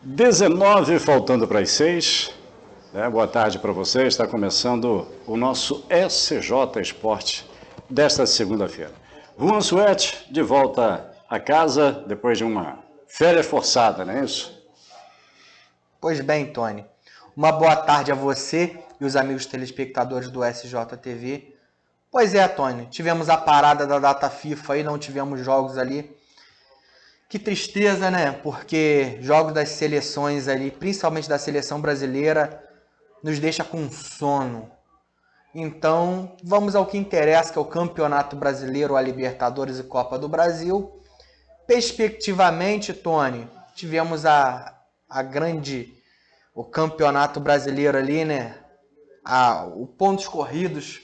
19 faltando para as 6. Boa tarde para você. Está começando o nosso SJ Esporte desta segunda-feira. Juan Suete de volta a casa depois de uma férias forçada, não é isso? Pois bem, Tony. Uma boa tarde a você e os amigos telespectadores do SJTV. Pois é, Tony. Tivemos a parada da data FIFA e não tivemos jogos ali. Que tristeza, né? Porque jogos das seleções ali, principalmente da seleção brasileira, nos deixa com sono. Então, vamos ao que interessa, que é o Campeonato Brasileiro, a Libertadores e Copa do Brasil. Perspectivamente, Tony, tivemos o Campeonato Brasileiro ali, né? O pontos corridos.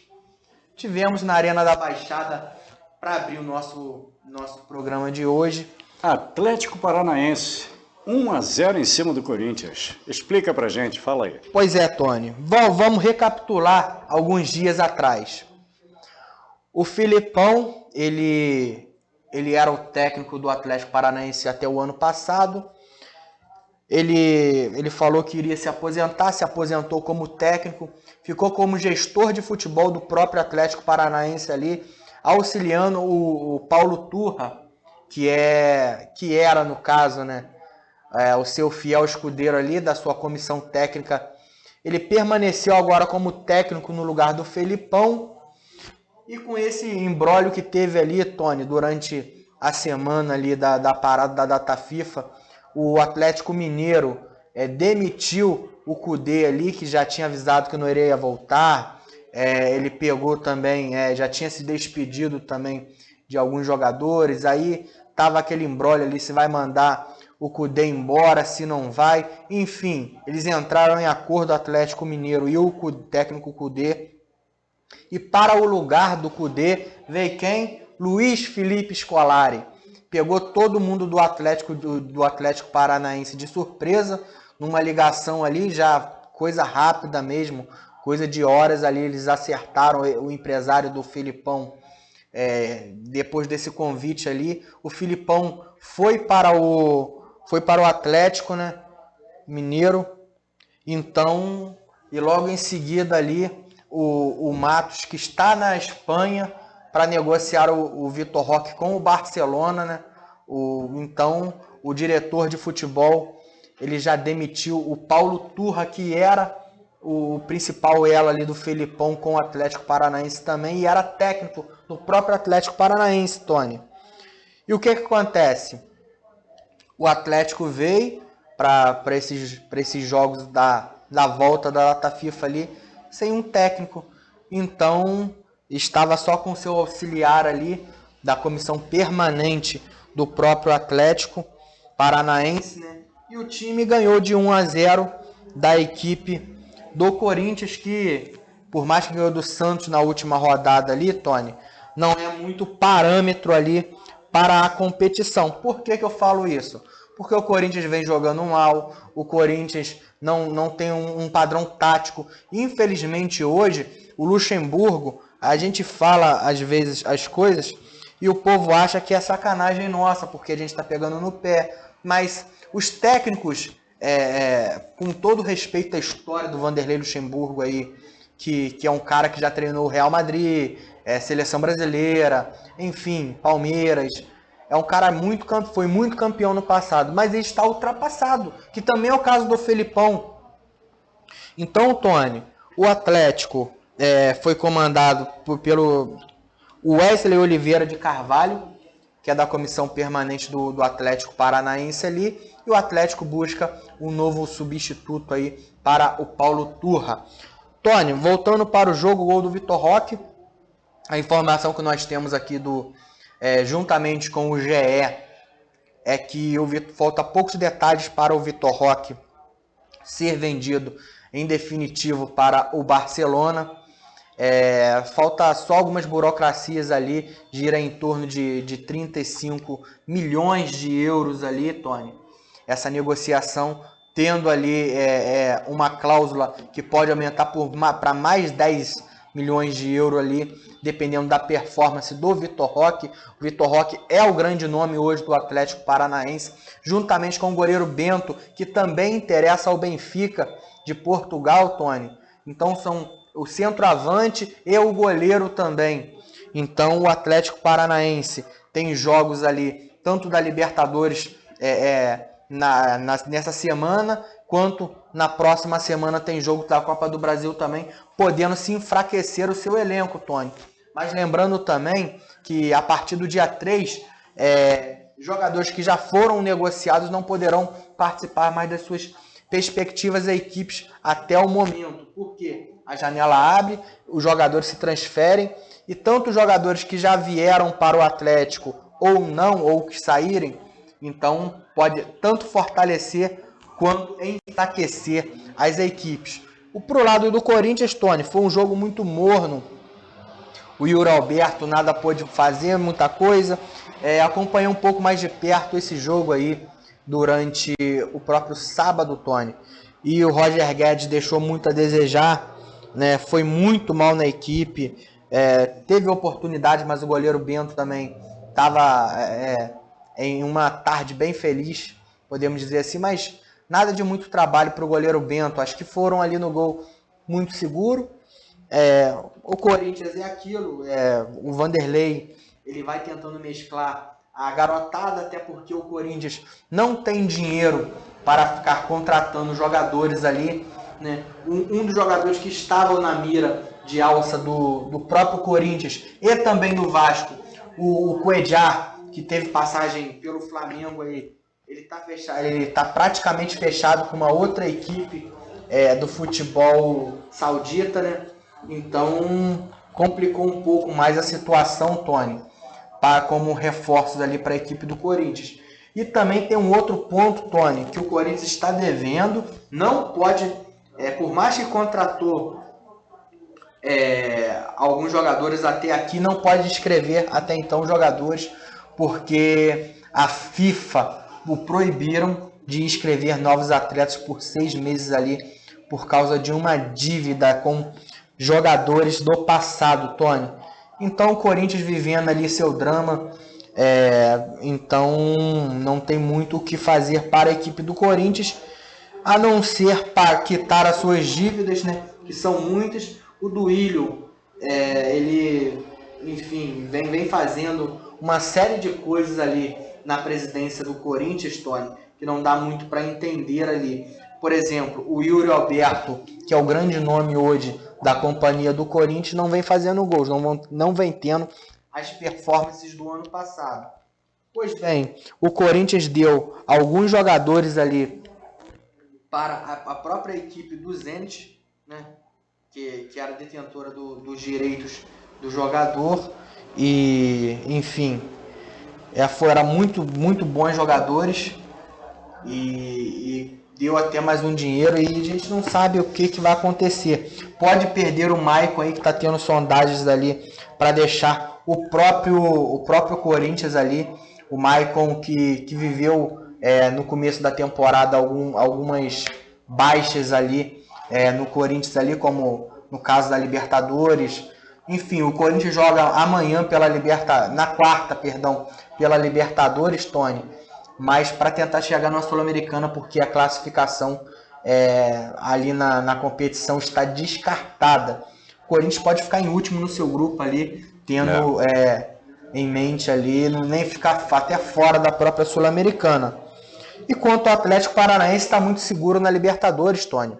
Tivemos na Arena da Baixada para abrir o nosso programa de hoje. Atlético Paranaense, 1-0 em cima do Corinthians. Explica pra gente, fala aí. Pois é, Tony. Vamos recapitular alguns dias atrás. O Filipão, ele era o técnico do Atlético Paranaense até o ano passado. Ele falou que iria se aposentar, se aposentou como técnico, ficou como gestor de futebol do próprio Atlético Paranaense ali, auxiliando o Paulo Turra, que era, no caso, né, o seu fiel escudeiro ali da sua comissão técnica. Ele permaneceu agora como técnico no lugar do Felipão. E com esse imbróglio que teve ali, Tony, durante a semana ali da parada da data FIFA, o Atlético Mineiro demitiu o Kudê ali, que já tinha avisado que não iria voltar. Ele pegou também, já tinha se despedido também de alguns jogadores. Aí tava aquele imbróglio ali, se vai mandar o Kudê embora, se não vai. Enfim, eles entraram em acordo, o Atlético Mineiro e o técnico Kudê. E para o lugar do Kudê veio quem? Luiz Felipe Scolari. Pegou todo mundo do Atlético Paranaense de surpresa, numa ligação ali, já coisa rápida mesmo, coisa de horas ali, eles acertaram o empresário do Filipão. Depois desse convite ali, o Filipão foi para o Atlético, né, Mineiro. Então, e logo em seguida ali, o Matos, que está na Espanha, para negociar o Vitor Roque com o Barcelona, né? Então, o diretor de futebol, ele já demitiu o Paulo Turra, que era o principal elo ali do Felipão com o Atlético Paranaense também, e era técnico do próprio Atlético Paranaense, Tony. E o que acontece? O Atlético veio para esses jogos da volta da data FIFA ali, sem um técnico. Então, estava só com seu auxiliar ali, da comissão permanente do próprio Atlético Paranaense, né? E o time ganhou de 1-0 da equipe do Corinthians, que, por mais que ganhou do Santos na última rodada ali, Tony, não é muito parâmetro ali para a competição. Por que eu falo isso? Porque o Corinthians vem jogando mal, o Corinthians não tem um padrão tático. Infelizmente hoje, o Luxemburgo, a gente fala às vezes as coisas e o povo acha que é sacanagem nossa, porque a gente está pegando no pé. Mas os técnicos, com todo respeito à história do Vanderlei Luxemburgo aí, que é um cara que já treinou o Real Madrid, seleção brasileira, enfim, Palmeiras. É um cara foi muito campeão no passado, mas ele está ultrapassado, que também é o caso do Felipão. Então, Tony, o Atlético foi comandado pelo Wesley Oliveira de Carvalho, que é da comissão permanente do Atlético Paranaense ali, e o Atlético busca um novo substituto aí para o Paulo Turra. Tony, voltando para o jogo, o gol do Vitor Roque, a informação que nós temos aqui juntamente com o GE é que falta poucos detalhes para o Vitor Roque ser vendido em definitivo para o Barcelona. Falta só algumas burocracias ali, gira em torno de 35 milhões de euros ali, Tony. Essa negociação tendo ali uma cláusula que pode aumentar para mais 10 milhões de euros ali, dependendo da performance do Vitor Roque. O Vitor Roque é o grande nome hoje do Atlético Paranaense, juntamente com o goleiro Bento, que também interessa ao Benfica de Portugal, Tony. Então são o centroavante e o goleiro também. Então o Atlético Paranaense tem jogos ali, tanto da Libertadores nessa semana, quanto na próxima semana tem jogo da Copa do Brasil também, podendo se enfraquecer o seu elenco, Tony. Mas lembrando também que a partir do dia 3, jogadores que já foram negociados não poderão participar mais das suas perspectivas e equipes até o momento. Porque a janela abre, os jogadores se transferem, e tanto os jogadores que já vieram para o Atlético ou não, ou que saírem, então pode tanto fortalecer quanto enfraquecer as equipes. Pro lado do Corinthians, Tony, foi um jogo muito morno. O Yuri Alberto nada pôde fazer, muita coisa. Acompanhei um pouco mais de perto esse jogo aí durante o próprio sábado, Tony. E o Roger Guedes deixou muito a desejar, né? Foi muito mal na equipe. Teve oportunidade, mas o goleiro Bento também estava em uma tarde bem feliz, podemos dizer assim, mas nada de muito trabalho para o goleiro Bento. Acho que foram ali no gol muito seguro. O Corinthians é aquilo, o Vanderlei, ele vai tentando mesclar a garotada, até porque o Corinthians não tem dinheiro para ficar contratando jogadores ali, né? Um dos jogadores que estavam na mira de alça do próprio Corinthians e também do Vasco, o Cuéllar, que teve passagem pelo Flamengo, ele está praticamente fechado com uma outra equipe do futebol saudita, né? Então complicou um pouco mais a situação, Tony, como reforços ali para a equipe do Corinthians. E também tem um outro ponto, Tony, que o Corinthians está devendo, não pode, por mais que contratou alguns jogadores até aqui, não pode inscrever até então jogadores, porque a FIFA o proibiram de inscrever novos atletas por 6 meses ali, por causa de uma dívida com jogadores do passado, Tony. Então o Corinthians vivendo ali seu drama, então não tem muito o que fazer para a equipe do Corinthians, a não ser para quitar as suas dívidas, né, que são muitas. O Duílio, ele, enfim, vem fazendo uma série de coisas ali na presidência do Corinthians, Tony, que não dá muito para entender ali. Por exemplo, o Yuri Alberto, que é o grande nome hoje da companhia do Corinthians, não vem fazendo gols, não vem tendo as performances do ano passado. Pois bem, o Corinthians deu alguns jogadores ali para a própria equipe do Zenit, né, que era detentora dos direitos do jogador, e enfim, foram muito bons jogadores, e deu até mais um dinheiro, e a gente não sabe o que vai acontecer. Pode perder o Maicon aí, que está tendo sondagens ali para deixar o próprio Corinthians ali, o Maicon que viveu no começo da temporada algumas baixas ali no Corinthians ali, como no caso da Libertadores. Enfim, o Corinthians joga amanhã na quarta, pela Libertadores, Tony, mas para tentar chegar na Sul-Americana, porque a classificação ali na competição está descartada. O Corinthians pode ficar em último no seu grupo ali, tendo em mente ali, nem ficar até fora da própria Sul-Americana. E quanto ao Atlético Paranaense, está muito seguro na Libertadores, Tony.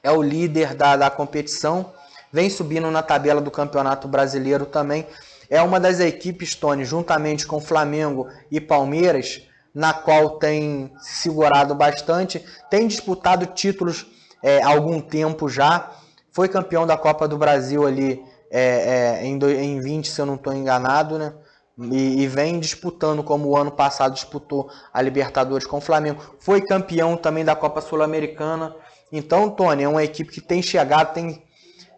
É o líder da competição, vem subindo na tabela do Campeonato Brasileiro também. É uma das equipes, Tony, juntamente com Flamengo e Palmeiras, na qual tem se segurado bastante, tem disputado títulos há algum tempo já, foi campeão da Copa do Brasil ali em 20, se eu não estou enganado, né? E vem disputando, como o ano passado disputou a Libertadores com o Flamengo, foi campeão também da Copa Sul-Americana. Então, Tony, é uma equipe que tem chegado,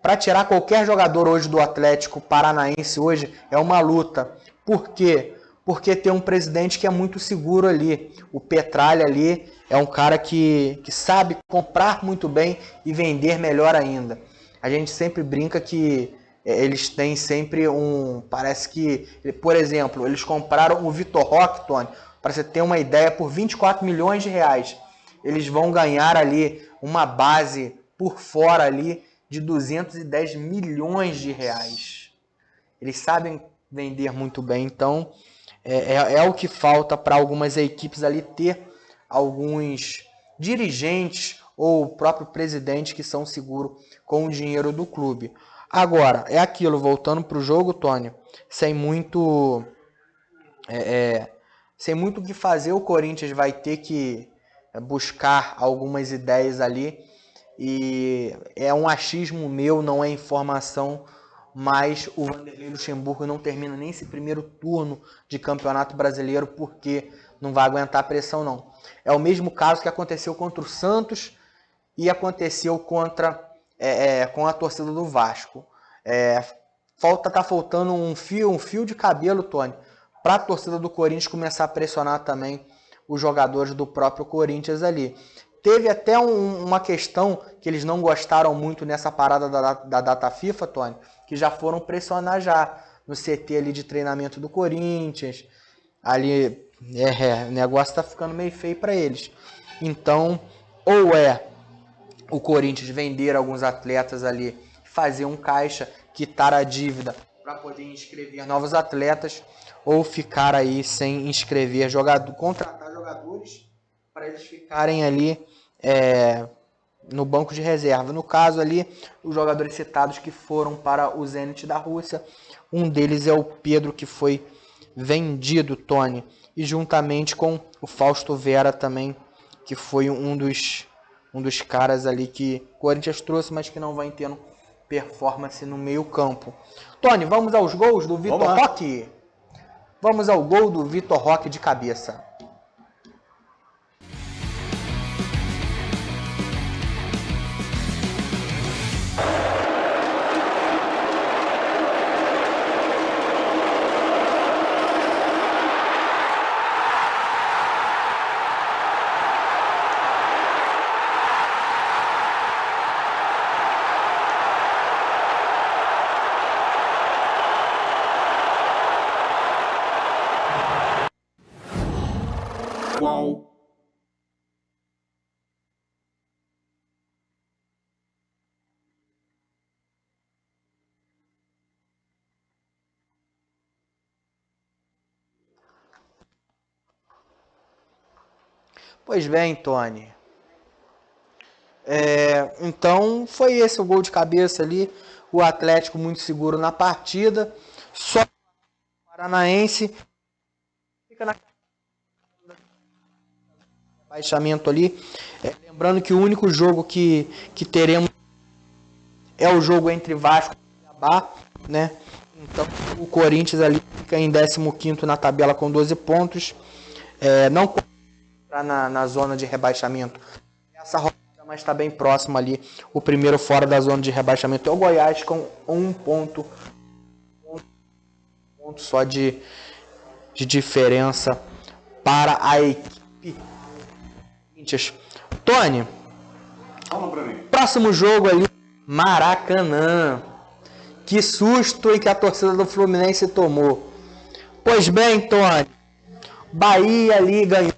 para tirar qualquer jogador hoje do Atlético Paranaense hoje é uma luta. Por quê? Porque tem um presidente que é muito seguro ali. O Petralha ali é um cara que sabe comprar muito bem e vender melhor ainda. a gente sempre brinca que eles têm sempre parece que, por exemplo, eles compraram o Vitor Roque, Tony, para você ter uma ideia, por 24 milhões de reais. Eles vão ganhar ali uma base por fora ali de 210 milhões de reais. Eles sabem vender muito bem, então é o que falta para algumas equipes ali ter alguns dirigentes ou o próprio presidente que são seguros com o dinheiro do clube. Agora, é aquilo, voltando para o jogo, Tony, sem muito o que fazer, o Corinthians vai ter que buscar algumas ideias ali, e é um achismo meu, não é informação, mas o Vanderlei Luxemburgo não termina nem esse primeiro turno de Campeonato Brasileiro porque não vai aguentar a pressão, não. É o mesmo caso que aconteceu contra o Santos e aconteceu com a torcida do Vasco. Tá faltando um fio de cabelo, Tony, para a torcida do Corinthians começar a pressionar também os jogadores do próprio Corinthians ali. Teve até uma questão que eles não gostaram muito nessa parada da data FIFA, Tony, que já foram pressionar já no CT ali de treinamento do Corinthians. Ali, o negócio tá ficando meio feio para eles. Então, ou o Corinthians vender alguns atletas ali, fazer um caixa, quitar a dívida para poder inscrever novos atletas, ou ficar aí sem inscrever contratar jogadores para eles ficarem ali no banco de reserva. No caso ali, os jogadores citados que foram para o Zenit da Rússia, um deles é o Pedro, que foi vendido, Tony, e juntamente com o Fausto Vera também, que foi um dos caras ali que o Corinthians trouxe, mas que não vai tendo performance no meio campo. Tony, vamos aos gols do Vitor Roque? Vamos ao gol do Vitor Roque de cabeça. Qual? Pois bem, Tony. Então foi esse o gol de cabeça ali. O Atlético muito seguro na partida. Só o Paranaense fica na baixamento ali. Lembrando que o único jogo que teremos é o jogo entre Vasco e Cuiabá, né? Então o Corinthians ali fica em 15º na tabela com 12 pontos. Não está na zona de rebaixamento essa rodada, mas está bem próximo ali. O primeiro fora da zona de rebaixamento é o Goiás com um ponto só de diferença para a equipe. Tony, fala pra mim. Próximo jogo ali, Maracanã. Que susto em que a torcida do Fluminense tomou. Pois bem, Tony, Bahia ali ganhou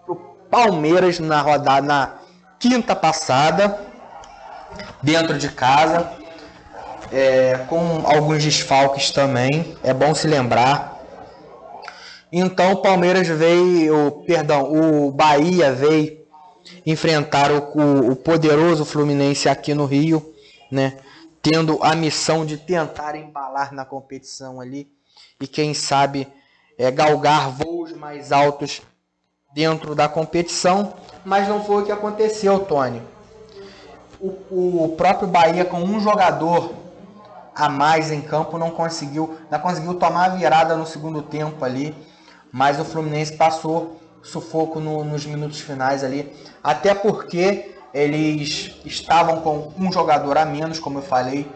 pro Palmeiras na rodada, na quinta passada, dentro de casa, com alguns desfalques também, é bom se lembrar. Então o Bahia veio enfrentar o poderoso Fluminense aqui no Rio, né? Tendo a missão de tentar embalar na competição ali e quem sabe galgar voos mais altos dentro da competição, mas não foi o que aconteceu, Tony. O próprio Bahia, com um jogador a mais em campo, não conseguiu tomar a virada no segundo tempo ali, mas o Fluminense passou sufoco nos minutos finais ali, até porque eles estavam com um jogador a menos, como eu falei,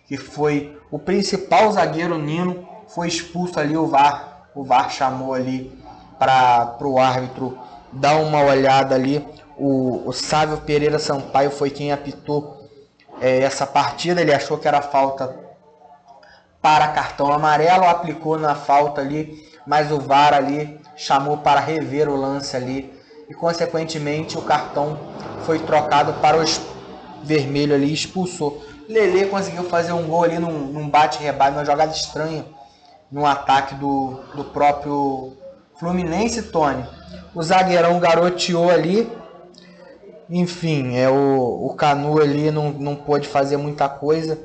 que foi o principal zagueiro Nino, foi expulso ali, o VAR chamou ali para o árbitro dar uma olhada ali, o Sávio Pereira Sampaio foi quem apitou essa partida. Ele achou que era falta para cartão amarelo, aplicou na falta ali, mas o VAR ali chamou para rever o lance ali e consequentemente o cartão foi trocado para o vermelho ali, expulsou. Lelê conseguiu fazer um gol ali num bate-rebate, uma jogada estranha no ataque do próprio Fluminense, Tony. O zagueirão garoteou ali, enfim, o Canu ali não pôde fazer muita coisa.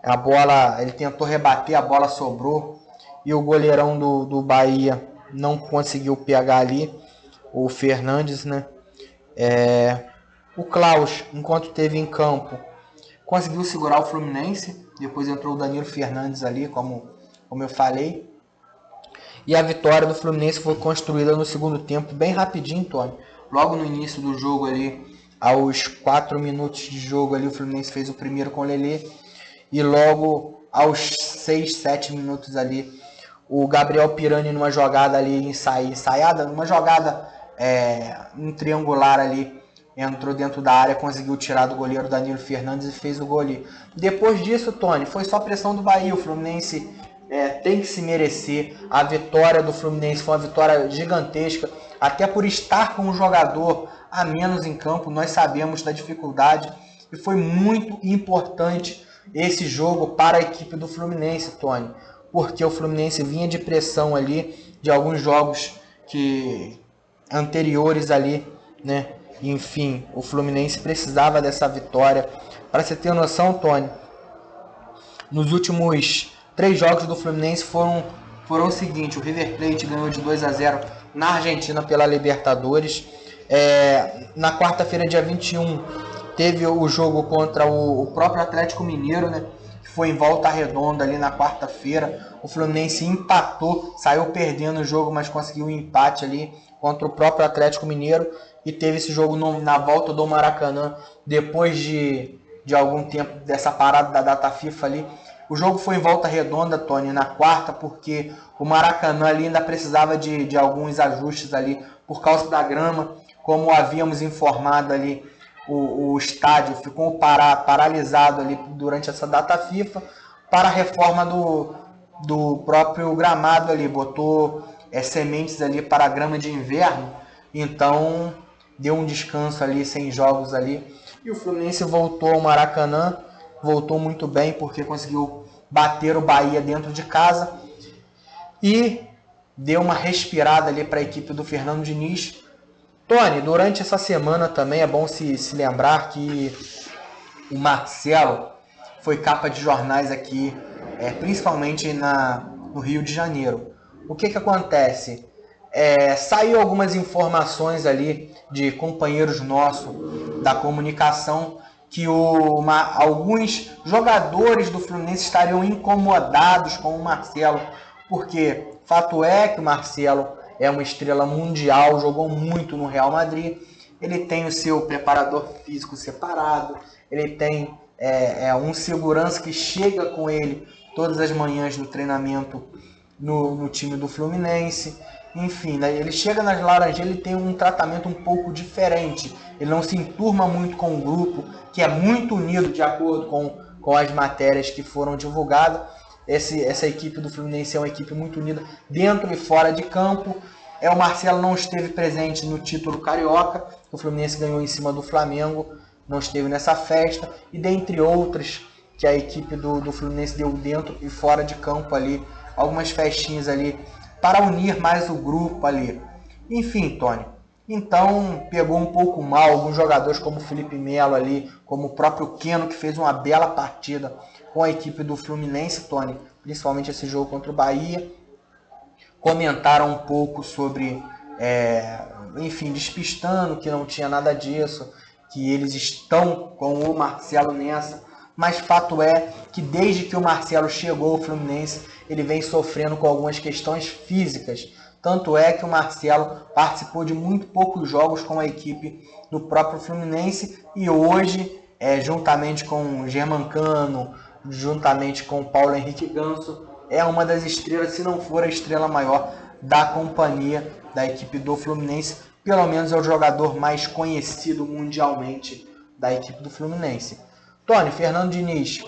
A bola, ele tentou rebater, a bola sobrou e o goleirão do Bahia não conseguiu pegar ali, o Fernandes, né? O Klaus, enquanto esteve em campo, conseguiu segurar o Fluminense. Depois entrou o Danilo Fernandes ali, como eu falei. E a vitória do Fluminense foi construída no segundo tempo, bem rapidinho, Tony. Logo no início do jogo ali, aos 4 minutos de jogo ali, o Fluminense fez o primeiro com o Lelê. E logo aos 6, 7 minutos ali, o Gabriel Pirani numa jogada ali ensaiada, numa jogada um triangular ali, entrou dentro da área, conseguiu tirar do goleiro Danilo Fernandes e fez o gol ali. Depois disso, Tony, foi só pressão do Bahia. O Fluminense tem que se merecer. A vitória do Fluminense foi uma vitória gigantesca, até por estar com um jogador a menos em campo. Nós sabemos da dificuldade e foi muito importante esse jogo para a equipe do Fluminense, Tony, porque o Fluminense vinha de pressão ali, de alguns jogos anteriores ali, né? Enfim, o Fluminense precisava dessa vitória. Para você ter noção, Tony, nos últimos 3 jogos do Fluminense foram o seguinte: o River Plate ganhou de 2-0 na Argentina pela Libertadores. Na quarta-feira, dia 21, teve o jogo contra o próprio Atlético Mineiro, né? Que foi em Volta Redonda ali na quarta-feira. O Fluminense empatou, saiu perdendo o jogo, mas conseguiu um empate ali contra o próprio Atlético Mineiro. E teve esse jogo na volta do Maracanã, depois de algum tempo dessa parada da data FIFA ali. O jogo foi em Volta Redonda, Tony, na quarta, porque o Maracanã ali ainda precisava de alguns ajustes ali por causa da grama. Como havíamos informado ali, o estádio ficou paralisado ali durante essa data FIFA para a reforma do próprio gramado ali. Botou sementes ali para a grama de inverno, então deu um descanso ali, sem jogos ali. E o Fluminense voltou ao Maracanã, voltou muito bem, porque conseguiu bater o Bahia dentro de casa e deu uma respirada ali para a equipe do Fernando Diniz. Tony, durante essa semana também é bom se lembrar que o Marcelo foi capa de jornais aqui, principalmente no Rio de Janeiro. O que acontece? Saiu algumas informações ali de companheiros nossos da comunicação que alguns jogadores do Fluminense estariam incomodados com o Marcelo, porque fato é que o Marcelo é uma estrela mundial, jogou muito no Real Madrid, ele tem o seu preparador físico separado, ele tem um segurança que chega com ele todas as manhãs no treinamento no time do Fluminense. Enfim, né? Ele chega nas Laranjeiras, ele tem um tratamento um pouco diferente. Ele não se enturma muito com o grupo, que é muito unido de acordo com as matérias que foram divulgadas. Essa equipe do Fluminense é uma equipe muito unida dentro e fora de campo. O Marcelo não esteve presente no título carioca, o Fluminense ganhou em cima do Flamengo, não esteve nessa festa. E dentre outras que a equipe do Fluminense deu dentro e fora de campo ali, algumas festinhas ali, para unir mais o grupo ali. Enfim, Tony, então pegou um pouco mal alguns jogadores como o Felipe Melo ali, como o próprio Keno, que fez uma bela partida com a equipe do Fluminense, Tony, principalmente esse jogo contra o Bahia. Comentaram um pouco sobre, enfim, despistando que não tinha nada disso, que eles estão com o Marcelo nessa. Mas fato é que desde que o Marcelo chegou ao Fluminense, ele vem sofrendo com algumas questões físicas. Tanto é que o Marcelo participou de muito poucos jogos com a equipe do próprio Fluminense. E hoje, juntamente com o Germancano, juntamente com o Paulo Henrique Ganso, é uma das estrelas, se não for a estrela maior da companhia da equipe do Fluminense. Pelo menos é o jogador mais conhecido mundialmente da equipe do Fluminense. Tony, Fernando Diniz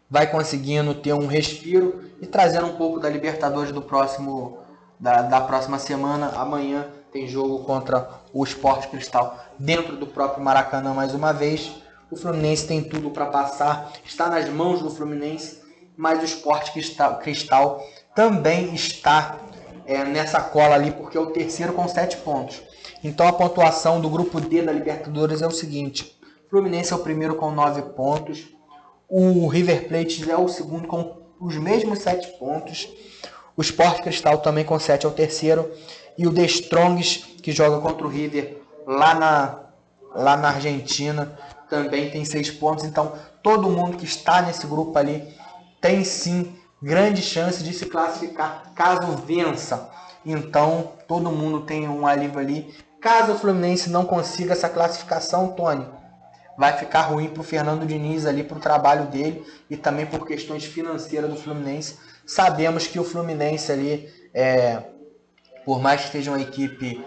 vai conseguindo ter um respiro e trazendo um pouco da Libertadores da próxima semana. Amanhã tem jogo contra o Sport Cristal dentro do próprio Maracanã mais uma vez. O Fluminense tem tudo para passar, está nas mãos do Fluminense, mas o Sport Cristal também está nessa cola ali, porque é o terceiro com 7 pontos. Então a pontuação do grupo D da Libertadores é o seguinte: o Fluminense é o primeiro com 9 pontos, o River Plate é o segundo com os mesmos 7 pontos, o Sport Cristal também com 7 é o terceiro, e o The Strongs, que joga contra o River lá na Argentina, também tem 6 pontos. Então todo mundo que está nesse grupo ali tem sim grande chance de se classificar caso vença. Então todo mundo tem um alívio ali. Caso o Fluminense não consiga essa classificação, Tony, vai ficar ruim para o Fernando Diniz ali, para o trabalho dele e também por questões financeiras do Fluminense. Sabemos que o Fluminense ali, por mais que esteja uma equipe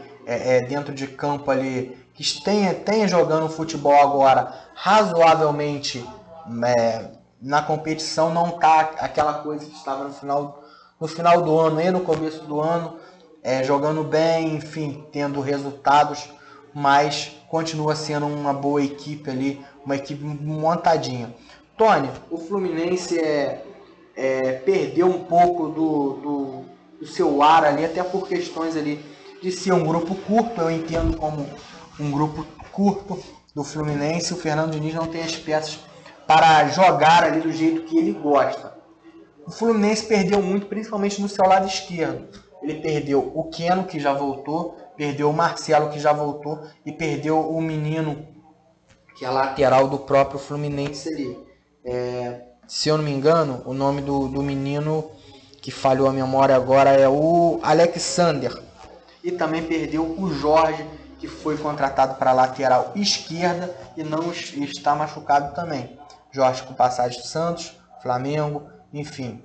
dentro de campo ali, que tenha jogando futebol agora razoavelmente na competição, não está aquela coisa que estava no final do ano e no começo do ano, jogando bem, enfim, tendo resultados, mas continua sendo uma boa equipe ali, uma equipe montadinha. Tony, o Fluminense perdeu um pouco do seu ar ali, até por questões ali de ser um grupo curto. Eu entendo como um grupo curto do Fluminense. O Fernando Diniz não tem as peças para jogar ali do jeito que ele gosta. O Fluminense perdeu muito, principalmente no seu lado esquerdo. Ele perdeu o Keno, que já voltou, perdeu o Marcelo, que já voltou, e perdeu o menino, que é lateral do próprio Fluminense ali. Se eu não me engano, o nome do menino que falhou a memória agora é o Alexander. E também perdeu o Jorge, que foi contratado para a lateral esquerda e não está machucado também. Jorge com passagem do Santos, Flamengo, enfim.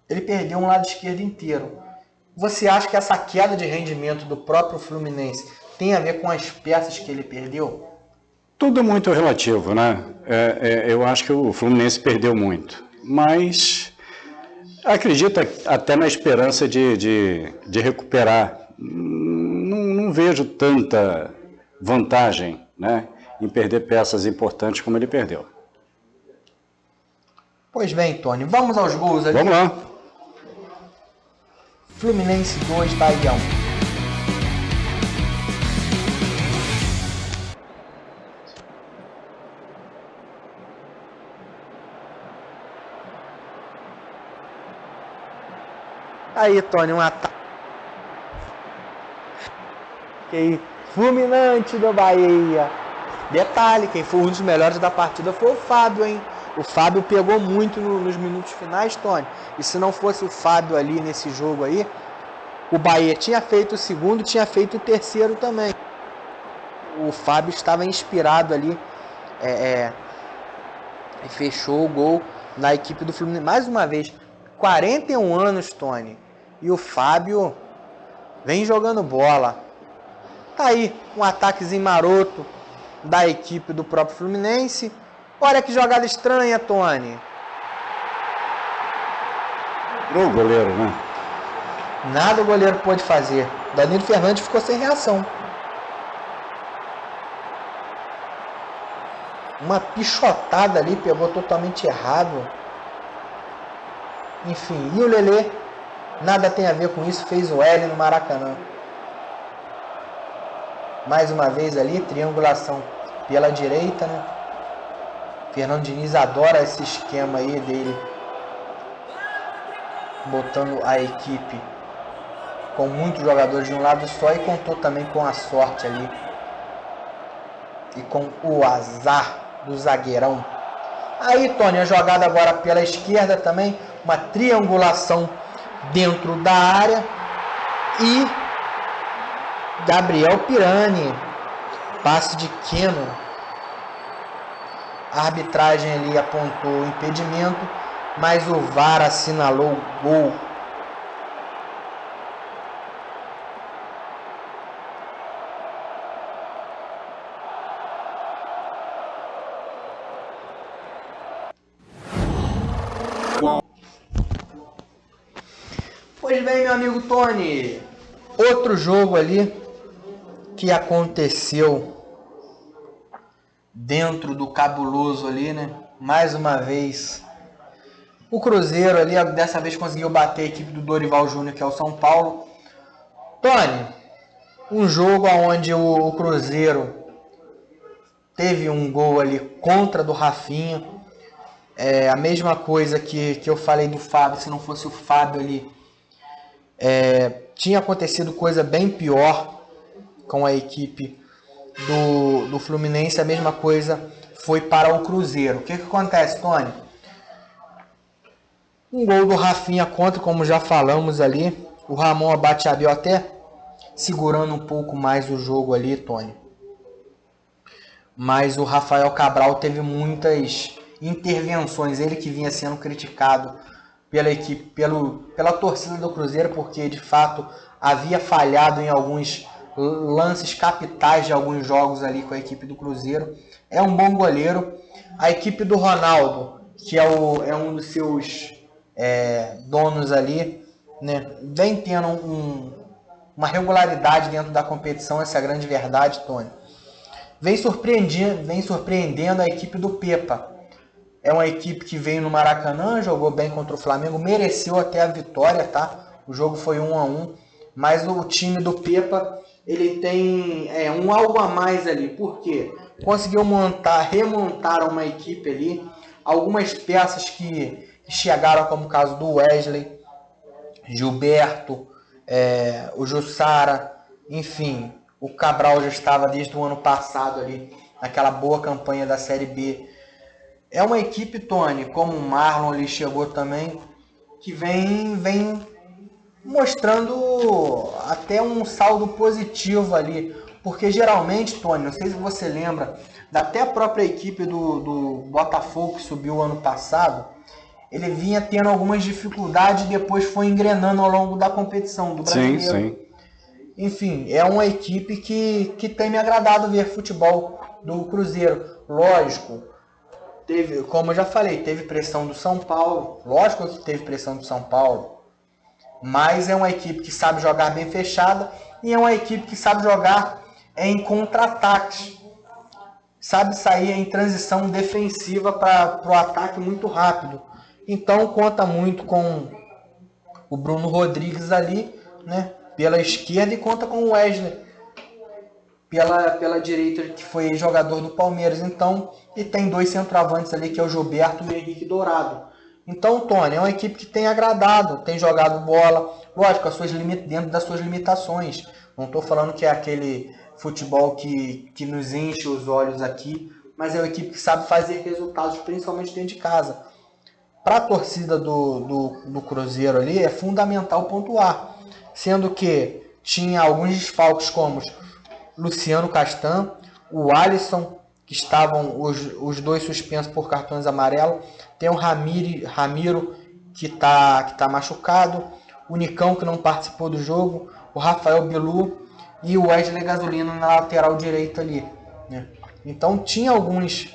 Ele perdeu um lado esquerdo inteiro. Você acha que essa queda de rendimento do próprio Fluminense tem a ver com as peças que ele perdeu? Tudo muito relativo, né? Eu acho que o Fluminense perdeu muito, mas acredito até na esperança de recuperar. Não vejo tanta vantagem, né, em perder peças importantes como ele perdeu. Pois bem, Tony, vamos aos gols ali. Vamos lá. Fluminense 2, Bahia 1. Aí, Tony, um ataque. Fulminante do Bahia. Detalhe, quem foi um dos melhores da partida foi o Fábio, hein? O Fábio pegou muito nos minutos finais, Tony. E se não fosse o Fábio ali nesse jogo aí, o Bahia tinha feito o segundo, tinha feito o terceiro também. O Fábio estava inspirado ali e fechou o gol na equipe do Fluminense. Mais uma vez, 41 anos, Tony. E o Fábio vem jogando bola. Tá aí, um ataquezinho maroto da equipe do próprio Fluminense. Olha que jogada estranha, Tony. O goleiro, né? Nada o goleiro pôde fazer. Danilo Fernandes ficou sem reação. Uma pichotada ali, pegou totalmente errado. Enfim, e o Lelê? Nada tem a ver com isso, fez o L no Maracanã. Mais uma vez ali, triangulação pela direita, né? Fernando Diniz adora esse esquema aí dele, botando a equipe com muitos jogadores de um lado só, e contou também com a sorte ali e com o azar do zagueirão. Aí, Tony, a jogada agora pela esquerda também, uma triangulação dentro da área, e Gabriel Pirani, passe de Keno. A arbitragem ali apontou o impedimento, mas o VAR assinalou o gol. Pois bem, meu amigo Tony, outro jogo ali que aconteceu dentro do cabuloso ali, né? Mais uma vez, o Cruzeiro ali, dessa vez conseguiu bater a equipe do Dorival Júnior, que é o São Paulo. Tony, um jogo onde o Cruzeiro teve um gol ali contra do Rafinha. É a mesma coisa que eu falei do Fábio, se não fosse o Fábio ali, tinha acontecido coisa bem pior com a equipe do Fluminense. A mesma coisa foi para o Cruzeiro. O que acontece, Tony? Um gol do Rafinha contra, como já falamos ali. O Ramon Abate-Abel até segurando um pouco mais o jogo ali, Tony. Mas o Rafael Cabral teve muitas intervenções. Ele que vinha sendo criticado pela equipe, pela torcida do Cruzeiro, porque de fato havia falhado em alguns lances capitais de alguns jogos ali com a equipe do Cruzeiro. É um bom goleiro. A equipe do Ronaldo, que é um dos seus donos ali, né, vem tendo uma regularidade dentro da competição. Essa é a grande verdade, Tony. Vem surpreendendo a equipe do Pepa. É uma equipe que veio no Maracanã, jogou bem contra o Flamengo, mereceu até a vitória, tá? O jogo foi 1-1, mas o time do Pepa, ele tem um algo a mais ali. Por quê? Conseguiu remontar uma equipe ali, algumas peças que chegaram, como o caso do Wesley, Gilberto, o Jussara, enfim, o Cabral já estava desde o ano passado ali, naquela boa campanha da Série B. É uma equipe, Tony, como o Marlon ali chegou também, que vem mostrando até um saldo positivo ali. Porque geralmente, Tony, não sei se você lembra, até a própria equipe do Botafogo que subiu ano passado, ele vinha tendo algumas dificuldades e depois foi engrenando ao longo da competição do Brasileiro. Sim. Enfim, é uma equipe que tem me agradado ver futebol do Cruzeiro. Lógico, como eu já falei, teve pressão do São Paulo. Lógico que teve pressão do São Paulo. Mas é uma equipe que sabe jogar bem fechada e é uma equipe que sabe jogar em contra-ataques. Sabe sair em transição defensiva para o ataque muito rápido. Então conta muito com o Bruno Rodrigues ali, né, pela esquerda, e conta com o Wesley pela direita, que foi jogador do Palmeiras. Então, e tem dois centroavantes ali, que é o Gilberto e o Henrique Dourado. Então, Tony, é uma equipe que tem agradado, tem jogado bola, lógico, dentro das suas limitações. Não estou falando que é aquele futebol que nos enche os olhos aqui, mas é uma equipe que sabe fazer resultados, principalmente dentro de casa. Para a torcida do Cruzeiro ali, é fundamental pontuar, sendo que tinha alguns desfalques como Luciano Castan, o Alisson, que estavam os dois suspensos por cartões amarelos. Tem o Ramiro, que tá machucado, o Nicão, que não participou do jogo, o Rafael Bilu e o Wesley Gasolino na lateral direita ali, né? Então tinha alguns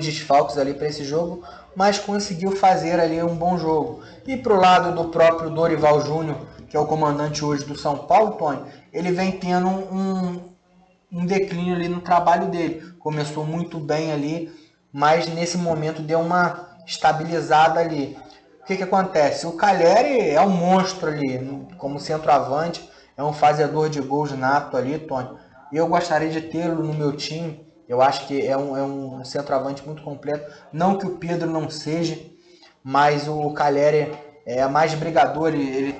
desfalques ali para esse jogo, mas conseguiu fazer ali um bom jogo. E para o lado do próprio Dorival Júnior, que é o comandante hoje do São Paulo, Tony, ele vem tendo um declínio ali no trabalho dele. Começou muito bem ali, mas nesse momento deu uma estabilizada ali. O que acontece? O Calheri é um monstro ali, como centroavante, é um fazedor de gols nato ali, Tony. Eu gostaria de tê-lo no meu time. Eu acho que é um centroavante muito completo. Não que o Pedro não seja, mas o Calheri é mais brigador, ele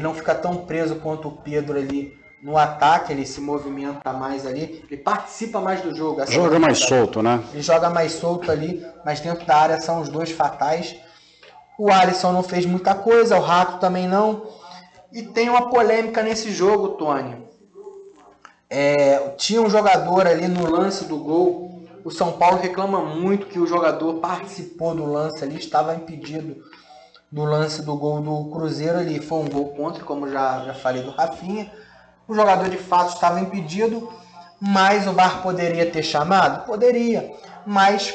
não fica tão preso quanto o Pedro ali no ataque, ele se movimenta mais ali, ele participa mais do jogo. Joga mais solto, né? Ele joga mais solto ali, mas dentro da área são os dois fatais. O Alisson não fez muita coisa, o Rato também não. E tem uma polêmica nesse jogo, Tony. Tinha um jogador ali no lance do gol. O São Paulo reclama muito que o jogador participou do lance ali, estava impedido no lance do gol do Cruzeiro ali. Foi um gol contra, como já falei do Rafinha. O jogador de fato estava impedido, mas o VAR poderia ter chamado? Poderia, mas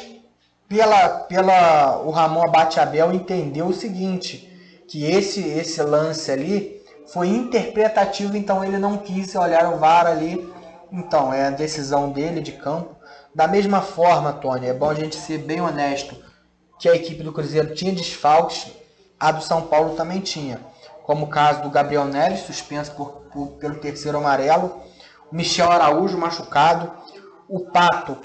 o Ramon Abate-Abel entendeu o seguinte, que esse lance ali foi interpretativo, então ele não quis olhar o VAR ali. Então, é a decisão dele de campo. Da mesma forma, Tony, é bom a gente ser bem honesto, que a equipe do Cruzeiro tinha desfalques, a do São Paulo também tinha. Como o caso do Gabriel Neves, suspenso pelo terceiro amarelo. O Michel Araújo machucado. O Pato,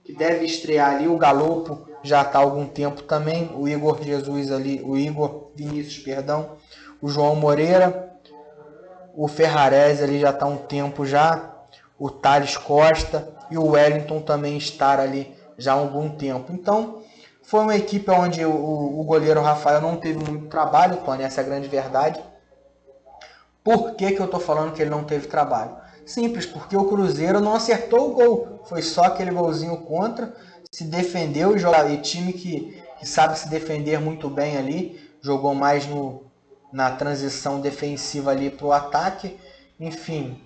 que deve estrear ali. O Galopo já está há algum tempo também. O Igor Vinícius, perdão. O João Moreira. O Ferrarese ali já está há um tempo já. O Thales Costa e o Wellington também estar ali já há algum tempo. Então, foi uma equipe onde o goleiro Rafael não teve muito trabalho, Tony, essa é a grande verdade. Por que eu estou falando que ele não teve trabalho? Simples, porque o Cruzeiro não acertou o gol. Foi só aquele golzinho contra, se defendeu e time que sabe se defender muito bem ali, jogou mais na transição defensiva ali para o ataque. Enfim,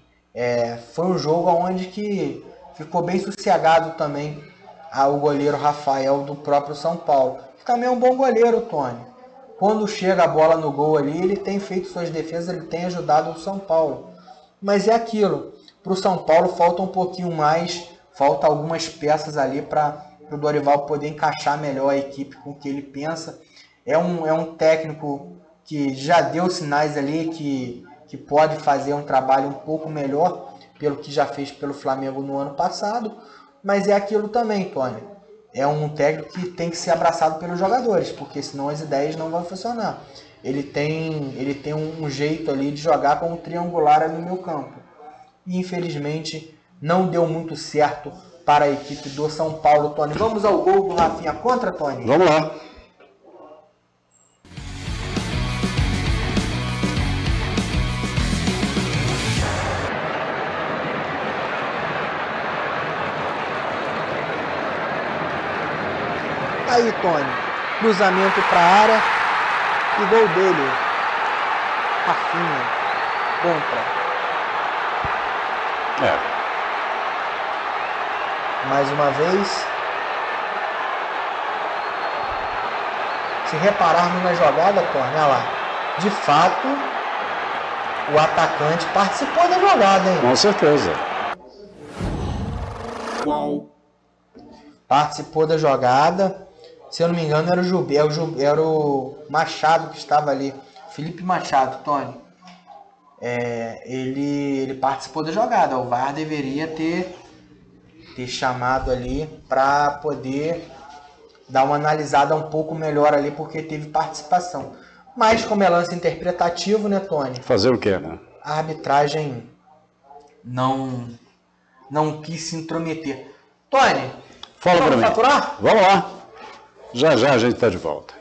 foi um jogo onde que ficou bem sossegado também o goleiro Rafael do próprio São Paulo. Também é um bom goleiro, Tony. Quando chega a bola no gol ali, ele tem feito suas defesas, ele tem ajudado o São Paulo. Mas é aquilo, para o São Paulo falta um pouquinho mais, falta algumas peças ali para o Dorival poder encaixar melhor a equipe com o que ele pensa. É um técnico que já deu sinais ali que pode fazer um trabalho um pouco melhor pelo que já fez pelo Flamengo no ano passado, mas é aquilo também, Tony. É um técnico que tem que ser abraçado pelos jogadores, porque senão as ideias não vão funcionar. Ele tem um jeito ali de jogar com um triangular ali no meio campo. E infelizmente não deu muito certo para a equipe do São Paulo, Tony. Vamos ao gol do Rafinha contra, Tony? Vamos lá. Aí, Tony, cruzamento para a área e gol dele. Rafinha contra. Mais uma vez. Se repararmos na jogada, Tony, olha lá. De fato, o atacante participou da jogada, hein? Com certeza. Participou da jogada. Se eu não me engano, era o Machado que estava ali. Felipe Machado, Tony. Ele participou da jogada. O VAR deveria ter chamado ali para poder dar uma analisada um pouco melhor ali, porque teve participação. Mas como é lance interpretativo, né, Tony? Fazer o quê, né? A arbitragem não quis se intrometer. Tony, fala para mim. Faturar? Vamos lá. Já a gente está de volta.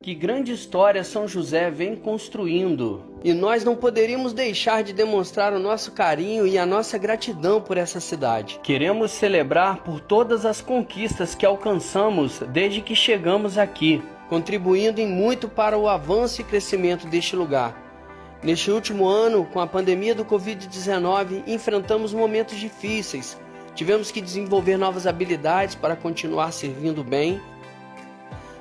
Que grande história São José vem construindo. E nós não poderíamos deixar de demonstrar o nosso carinho e a nossa gratidão por essa cidade. Queremos celebrar por todas as conquistas que alcançamos desde que chegamos aqui, contribuindo em muito para o avanço e crescimento deste lugar. Neste último ano, com a pandemia do Covid-19, enfrentamos momentos difíceis. Tivemos que desenvolver novas habilidades para continuar servindo bem,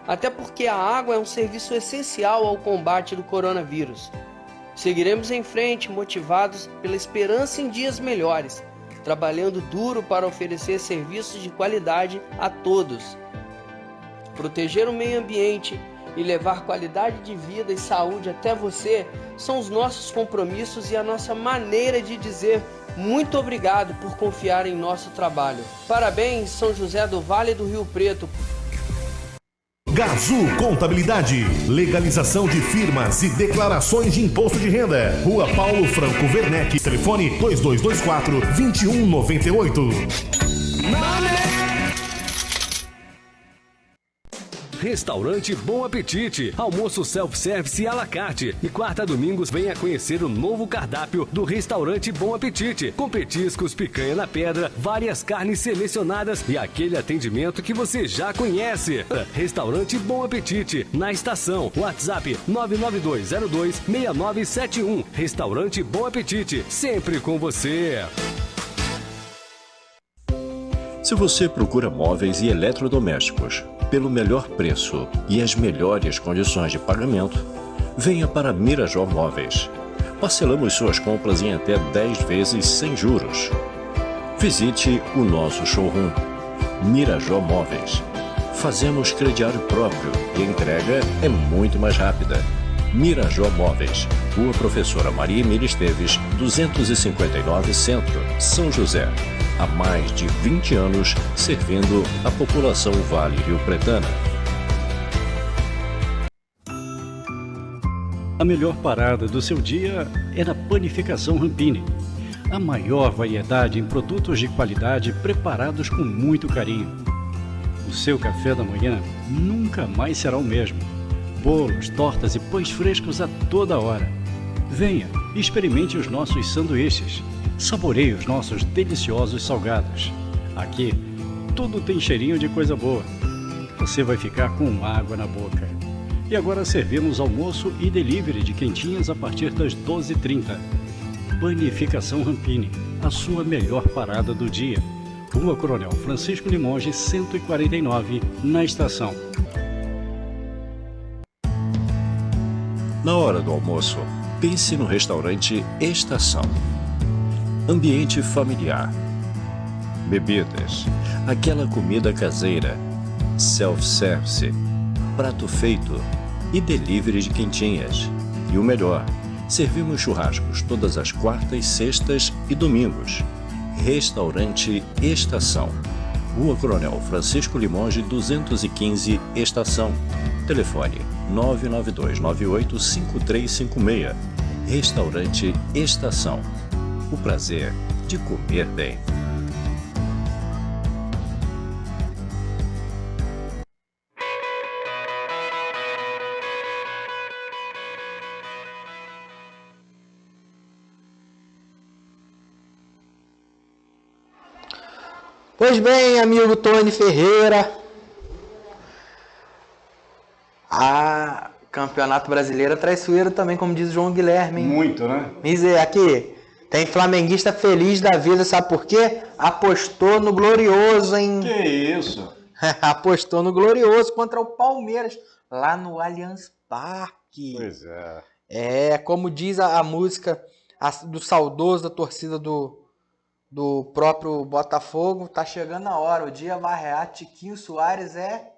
até porque a água é um serviço essencial ao combate do coronavírus. Seguiremos em frente, motivados pela esperança em dias melhores, trabalhando duro para oferecer serviços de qualidade a todos. Proteger o meio ambiente e levar qualidade de vida e saúde até você são os nossos compromissos e a nossa maneira de dizer muito obrigado por confiar em nosso trabalho. Parabéns, São José do Vale do Rio Preto. Gazul Contabilidade, legalização de firmas e declarações de imposto de renda. Rua Paulo Franco Werneck, telefone 2224-2198. Restaurante Bom Apetite, almoço self-service e à la carte. E quarta a domingos venha conhecer o novo cardápio do Restaurante Bom Apetite, com petiscos, picanha na pedra, várias carnes selecionadas e aquele atendimento que você já conhece. Restaurante Bom Apetite, na estação, WhatsApp 992026971. Restaurante Bom Apetite, sempre com você. Se você procura móveis e eletrodomésticos pelo melhor preço e as melhores condições de pagamento, venha para Mirajó Móveis. Parcelamos suas compras em até 10 vezes sem juros. Visite o nosso showroom, Mirajó Móveis. Fazemos crediário próprio e a entrega é muito mais rápida. Mirajó Móveis, Rua Professora Maria Emília Esteves, 259 Centro, São José. Há mais de 20 anos servindo a população Vale Rio Pretana. A melhor parada do seu dia é na Panificação Rampini. A maior variedade em produtos de qualidade preparados com muito carinho. O seu café da manhã nunca mais será o mesmo. Bolos, tortas e pães frescos a toda hora. Venha e experimente os nossos sanduíches. Saboreie os nossos deliciosos salgados. Aqui, tudo tem cheirinho de coisa boa. Você vai ficar com água na boca. E agora servimos almoço e delivery de quentinhas a partir das 12h30. Panificação Rampini, a sua melhor parada do dia. Rua Coronel Francisco Limonge, 149, na estação. Na hora do almoço, pense no restaurante Estação. Ambiente familiar. Bebidas, aquela comida caseira, self-service, prato feito e delivery de quentinhas. E o melhor, servimos churrascos todas as quartas, sextas e domingos. Restaurante Estação. Rua Coronel Francisco Limonge, 215, Estação. Telefone 992985356. Restaurante Estação. O prazer de comer bem. Pois bem, amigo Tony Ferreira, a Campeonato Brasileiro é traiçoeiro também, como diz o João Guilherme, hein? Muito, né? Dizer aqui, tem flamenguista feliz da vida, sabe por quê? Apostou no Glorioso, hein? Que isso? Apostou no Glorioso contra o Palmeiras, lá no Allianz Parque. Pois é. É, como diz a música do saudoso da torcida do próprio Botafogo, tá chegando a hora, o dia vai arrear, Tiquinho Soares é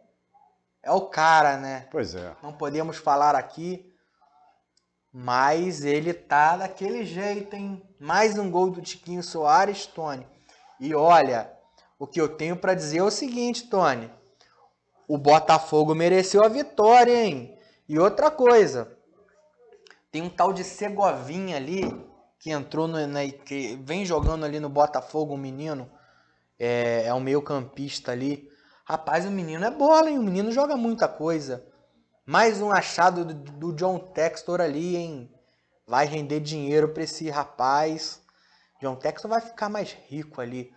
o cara, né? Pois é. Não podemos falar aqui, mas ele tá daquele jeito, hein? Mais um gol do Tiquinho Soares, Tony. E olha, o que eu tenho para dizer é o seguinte, Tony. O Botafogo mereceu a vitória, hein? E outra coisa, tem um tal de Segovinha ali, que entrou, que vem jogando ali no Botafogo, um menino, é um meio campista ali. Rapaz, o menino é bola, hein? O menino joga muita coisa. Mais um achado do John Textor ali, hein? Vai render dinheiro para esse rapaz. John Textor vai ficar mais rico ali.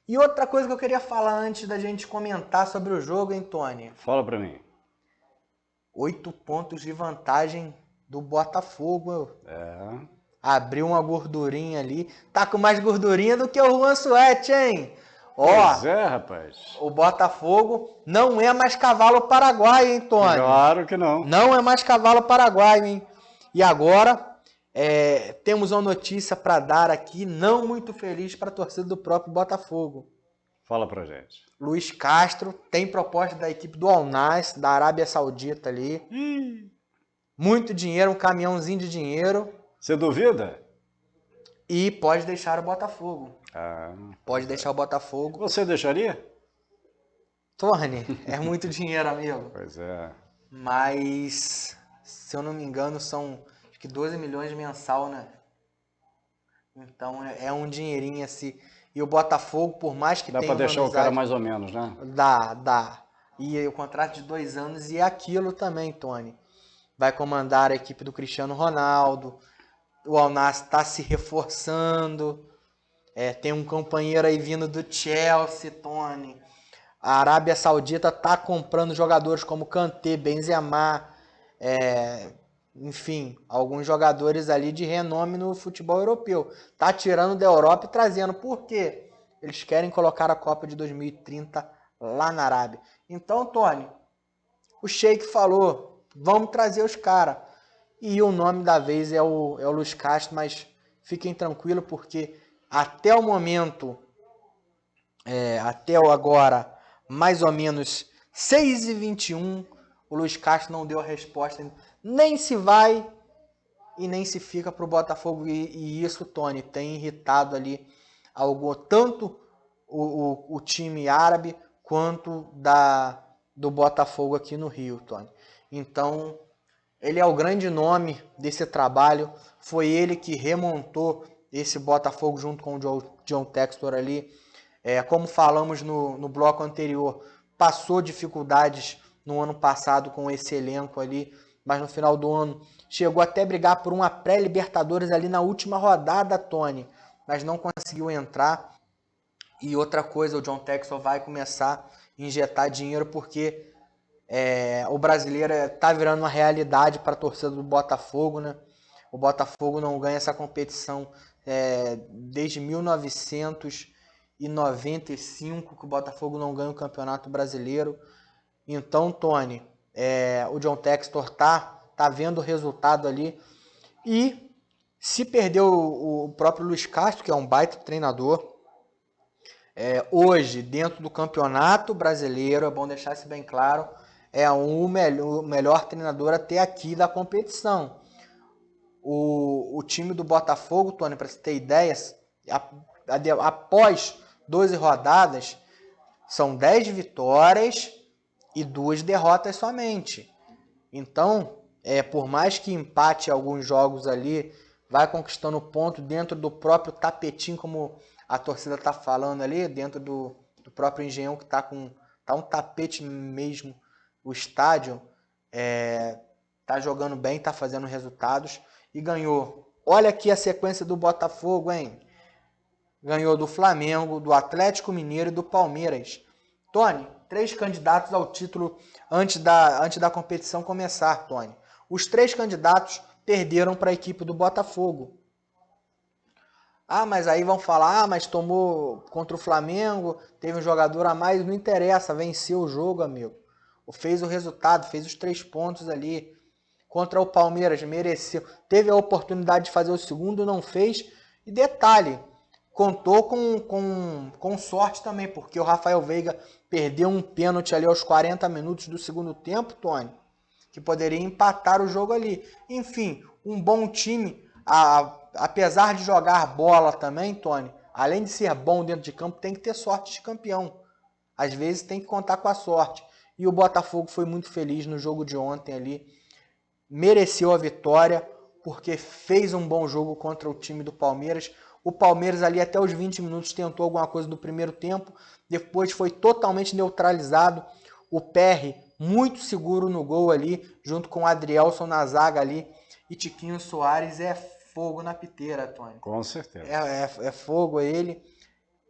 E outra coisa que eu queria falar antes da gente comentar sobre o jogo, hein, Tony? Fala pra mim. 8 pontos de vantagem do Botafogo. É. Abriu uma gordurinha ali. Tá com mais gordurinha do que o Juan Suete, hein? Ó, Pois é, rapaz. o Botafogo não é mais cavalo paraguaio, hein, Tony? Claro que não. Não é mais cavalo paraguaio, hein? E agora, temos uma notícia para dar aqui, não muito feliz para a torcida do próprio Botafogo. Fala pra gente. Luiz Castro tem proposta da equipe do Al Nassr, da Arábia Saudita ali. Muito dinheiro, um caminhãozinho de dinheiro. Você duvida? E pode deixar o Botafogo. Ah. Pode deixar o Botafogo. Você deixaria? Tony, é muito dinheiro, amigo. Pois é. Mas, se eu não me engano, são acho que 12 milhões mensal, né? Então é um dinheirinho assim. E o Botafogo, por mais que Dá tenha pra deixar uma o cara amizade, mais ou menos, né? Dá. E o contrato de 2 anos e aquilo também, Tony. Vai comandar a equipe do Cristiano Ronaldo. O Al Nassr está se reforçando. Tem um companheiro aí vindo do Chelsea, Tony. A Arábia Saudita está comprando jogadores como Kanté, Benzema, enfim, alguns jogadores ali de renome no futebol europeu. Tá tirando da Europa e trazendo. Por quê? Eles querem colocar a Copa de 2030 lá na Arábia. Então, Tony, o Sheik falou, vamos trazer os caras. E o nome da vez é o Luiz Castro, mas fiquem tranquilos porque até o momento, até agora, mais ou menos 6h21, o Luiz Castro não deu a resposta, nem se vai e nem se fica para o Botafogo. E isso, Tony, tem irritado ali tanto o time árabe quanto do Botafogo aqui no Rio, Tony. Então, ele é o grande nome desse trabalho, foi ele que remontou esse Botafogo junto com o John Textor ali. Como falamos no bloco anterior, passou dificuldades no ano passado com esse elenco ali, mas no final do ano chegou até a brigar por uma pré-Libertadores ali na última rodada, Tony, mas não conseguiu entrar. E outra coisa, o John Textor vai começar a injetar dinheiro porque o brasileiro está virando uma realidade para a torcida do Botafogo, né? O Botafogo não ganha essa competição desde 1995 que o Botafogo não ganha o Campeonato Brasileiro. Então, Tony, o John Textor tá vendo o resultado ali. E se perdeu o próprio Luiz Castro, que é um baita treinador, hoje, dentro do Campeonato Brasileiro, é bom deixar isso bem claro, é o melhor treinador até aqui da competição. O time do Botafogo, Tony, para você ter ideias, após 12 rodadas, são 10 vitórias e 2 derrotas somente. Então, por mais que empate alguns jogos ali, vai conquistando ponto dentro do próprio tapetinho, como a torcida está falando ali, dentro do próprio Engenhão, que tá um tapete mesmo, o estádio, tá jogando bem, tá fazendo resultados e ganhou. Olha aqui a sequência do Botafogo, hein? Ganhou do Flamengo, do Atlético Mineiro e do Palmeiras. Tony, 3 candidatos ao título antes da competição começar, Tony. Os 3 candidatos perderam para a equipe do Botafogo. Mas aí vão falar, mas tomou contra o Flamengo, teve um jogador a mais, não interessa, venceu o jogo, amigo. Fez o resultado, fez os 3 pontos ali. Contra o Palmeiras, mereceu. Teve a oportunidade de fazer o segundo, não fez. E detalhe, contou com sorte também, porque o Rafael Veiga perdeu um pênalti ali aos 40 minutos do segundo tempo, Tony, que poderia empatar o jogo ali. Enfim, um bom time, apesar de jogar bola também, Tony, além de ser bom dentro de campo, tem que ter sorte de campeão. Às vezes tem que contar com a sorte. E o Botafogo foi muito feliz no jogo de ontem ali. Mereceu a vitória, porque fez um bom jogo contra o time do Palmeiras. O Palmeiras ali até os 20 minutos tentou alguma coisa no primeiro tempo, depois foi totalmente neutralizado. O PR muito seguro no gol ali, junto com o Adrielson na zaga ali, e Tiquinho Soares é fogo na piteira, Tony. Com certeza. É fogo ele.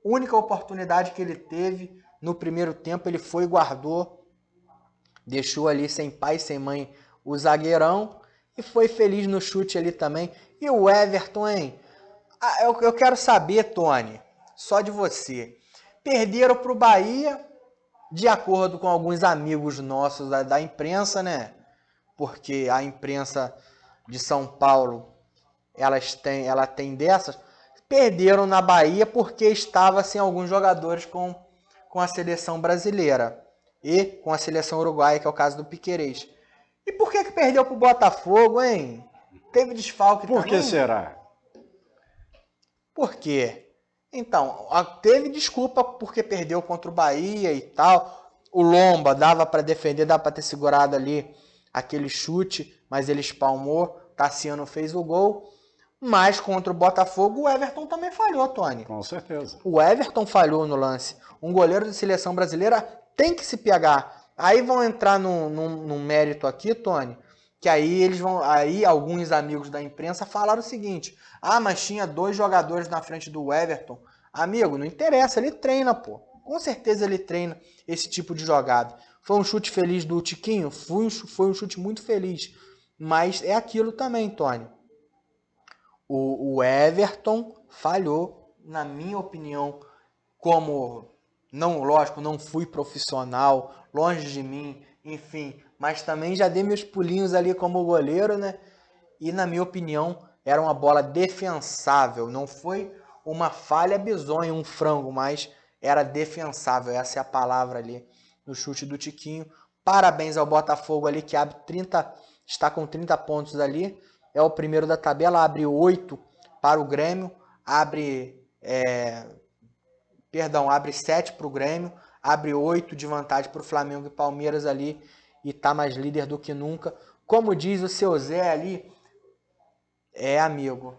Única oportunidade que ele teve no primeiro tempo, ele foi e guardou, deixou ali sem pai, sem mãe o zagueirão, e foi feliz no chute ali também. E o Everton, hein? Eu quero saber, Tony, só de você. Perderam para o Bahia, de acordo com alguns amigos nossos da imprensa, né? Porque a imprensa de São Paulo, ela tem dessas. Perderam na Bahia porque estava sem alguns jogadores com a seleção brasileira e com a seleção uruguaia, que é o caso do Piquerez. E por que perdeu para o Botafogo, hein? Teve desfalque também? Por que será? Por quê? Então, teve desculpa porque perdeu contra o Bahia e tal. O Lomba dava para defender, dava para ter segurado ali aquele chute, mas ele espalmou. Tassiano fez o gol. Mas contra o Botafogo, o Everton também falhou, Tony. Com certeza. O Everton falhou no lance. Um goleiro de seleção brasileira tem que se pegar. Aí vão entrar num mérito aqui, Tony, que aí alguns amigos da imprensa falaram o seguinte: mas tinha 2 jogadores na frente do Everton. Amigo, não interessa, ele treina, pô. Com certeza ele treina esse tipo de jogada. Foi um chute feliz do Tiquinho? Foi um chute muito feliz. Mas é aquilo também, Tony. O Everton falhou, na minha opinião, como, não, lógico, não fui profissional, longe de mim, enfim, mas também já dei meus pulinhos ali como goleiro, né? E na minha opinião, era uma bola defensável, não foi uma falha bizonha, um frango, mas era defensável, essa é a palavra ali no chute do Tiquinho. Parabéns ao Botafogo ali, que está com 30 pontos ali, é o primeiro da tabela, abre 8 para o Grêmio, abre 7 para o Grêmio, abre 8 de vantagem para o Flamengo e Palmeiras ali, e está mais líder do que nunca. Como diz o seu Zé ali, amigo,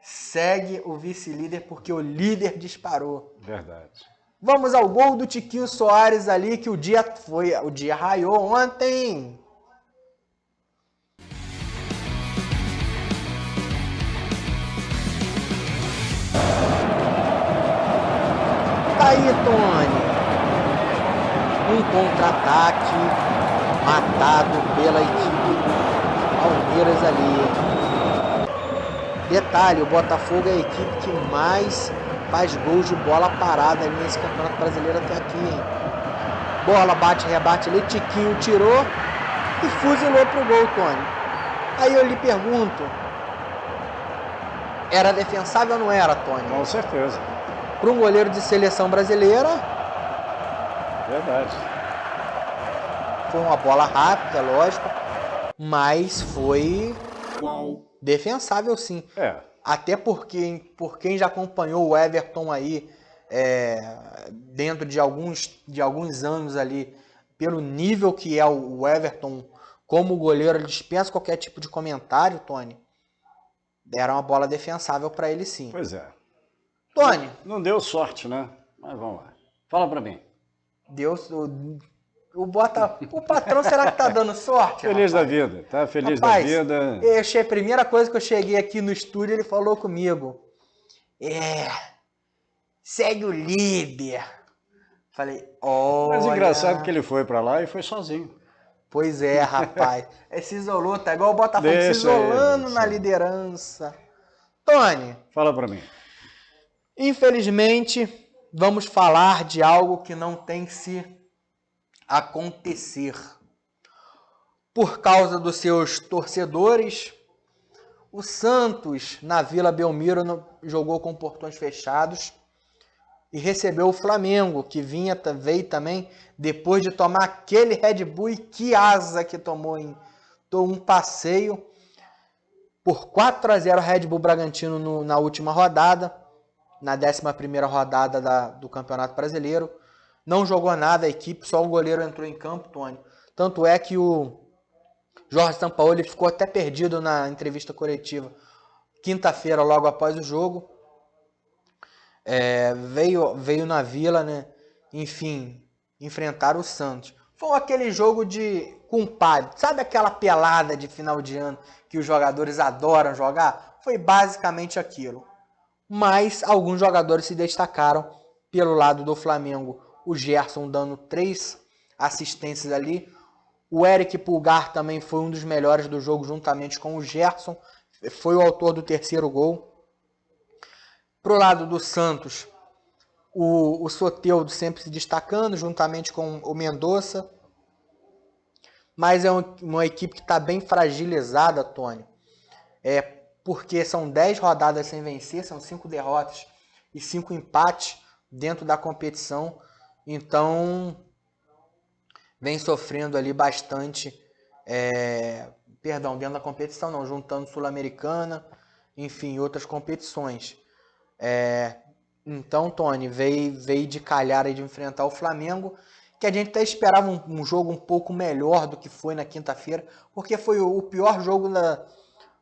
segue o vice-líder porque o líder disparou. Verdade. Vamos ao gol do Tiquinho Soares ali, que o dia raiou ontem. Tá aí, Tony. Um contra-ataque matado pela equipe Palmeiras ali. Detalhe, o Botafogo é a equipe que mais faz gols de bola parada ali nesse Campeonato Brasileiro até aqui, hein? Bola, bate, rebate ali, Tiquinho tirou e fuzilou pro gol, Tony. Aí eu lhe pergunto, era defensável ou não era, Tony? Com certeza. Para um goleiro de seleção brasileira... Verdade. Foi uma bola rápida, lógico, mas foi defensável sim. Até porque, por quem já acompanhou o Everton aí, dentro de alguns anos ali, pelo nível que é o Everton como goleiro, ele dispensa qualquer tipo de comentário, Tony. Era uma bola defensável para ele sim. Pois é. Tony. Não deu sorte, né? Mas vamos lá. Fala para mim. O patrão, será que tá dando sorte? Feliz rapaz? da vida, tá? Feliz Rapaz, da vida. A primeira coisa que eu cheguei aqui no estúdio, ele falou comigo. Segue o líder. Falei, olha... Mas engraçado que ele foi para lá e foi sozinho. Pois é, rapaz. Se isolou, tá igual o Botafogo se isolando na liderança. Tony. Fala para mim. Infelizmente, vamos falar de algo que não tem se acontecer. Por causa dos seus torcedores, o Santos, na Vila Belmiro, jogou com portões fechados e recebeu o Flamengo, que veio também depois de tomar aquele Red Bull, e que asa que tomou um passeio por 4-0 Red Bull Bragantino na última rodada, na 11ª rodada do Campeonato Brasileiro. Não jogou nada a equipe, só um goleiro entrou em campo, Tony. Tanto é que o Jorge Sampaoli ficou até perdido na entrevista coletiva quinta-feira, logo após o jogo. Veio na Vila, né? Enfim, enfrentar o Santos. Foi aquele jogo de compadre. Sabe aquela pelada de final de ano que os jogadores adoram jogar? Foi basicamente aquilo. Mas alguns jogadores se destacaram pelo lado do Flamengo. O Gerson dando 3 assistências ali. O Eric Pulgar também foi um dos melhores do jogo, juntamente com o Gerson. Foi o autor do 3º gol. Pro lado do Santos, o Soteldo sempre se destacando, juntamente com o Mendonça. Mas é uma equipe que está bem fragilizada, Tony. Porque são 10 rodadas sem vencer, são 5 derrotas e 5 empates dentro da competição. Então, vem sofrendo ali bastante, dentro da competição não, juntando Sul-Americana, enfim, outras competições. Então, Tony, veio de calhar aí de enfrentar o Flamengo, que a gente até esperava um jogo um pouco melhor do que foi na quinta-feira, porque foi o pior jogo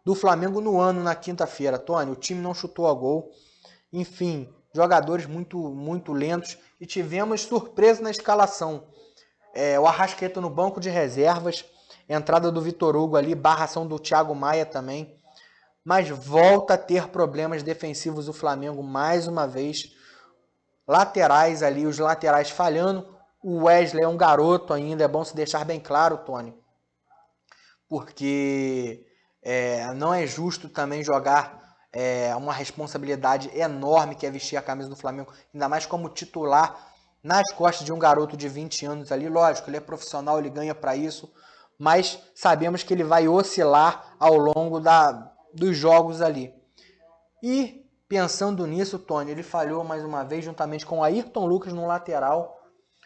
do Flamengo no ano na quinta-feira, Tony. O time não chutou a gol, enfim, jogadores muito, muito lentos, e tivemos surpresa na escalação. O Arrascaeta no banco de reservas, entrada do Vitor Hugo ali, barração do Thiago Maia também, mas volta a ter problemas defensivos o Flamengo mais uma vez. Laterais ali, os laterais falhando. O Wesley é um garoto ainda, é bom se deixar bem claro, Tony, porque não é justo também jogar uma responsabilidade enorme que é vestir a camisa do Flamengo, ainda mais como titular, nas costas de um garoto de 20 anos ali. Lógico, ele é profissional, ele ganha para isso, mas sabemos que ele vai oscilar ao longo dos jogos ali. E pensando nisso, Tony, ele falhou mais uma vez juntamente com o Ayrton Lucas no lateral.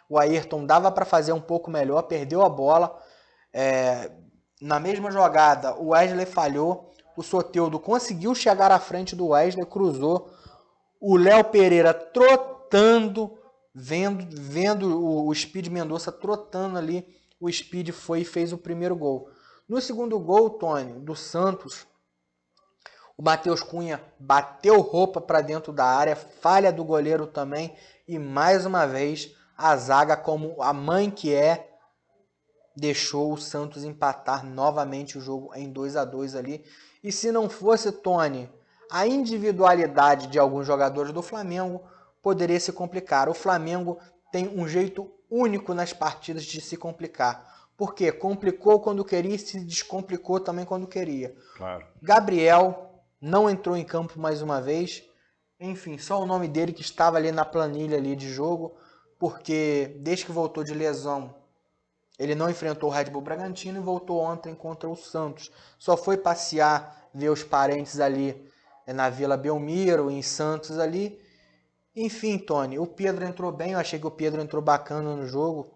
O Ayrton dava para fazer um pouco melhor, perdeu a bola. Na mesma jogada, o Wesley falhou. O Soteldo conseguiu chegar à frente do Wesley, cruzou. O Léo Pereira trotando, vendo o Speed Mendonça trotando ali. O Speed foi e fez o primeiro gol. No segundo gol, Tony, do Santos, o Matheus Cunha bateu roupa para dentro da área, falha do goleiro também. E mais uma vez, a zaga, como a mãe que é, deixou o Santos empatar novamente o jogo em 2-2 ali. E se não fosse, Tony, a individualidade de alguns jogadores do Flamengo, poderia se complicar. O Flamengo tem um jeito único nas partidas de se complicar. Porque complicou quando queria e se descomplicou também quando queria. Claro. Gabriel não entrou em campo mais uma vez. Enfim, só o nome dele que estava ali na planilha ali de jogo, porque desde que voltou de lesão, ele não enfrentou o Red Bull Bragantino e voltou ontem contra o Santos. Só foi passear, ver os parentes ali na Vila Belmiro, em Santos ali. Enfim, Tony, o Pedro entrou bem, eu achei que o Pedro entrou bacana no jogo.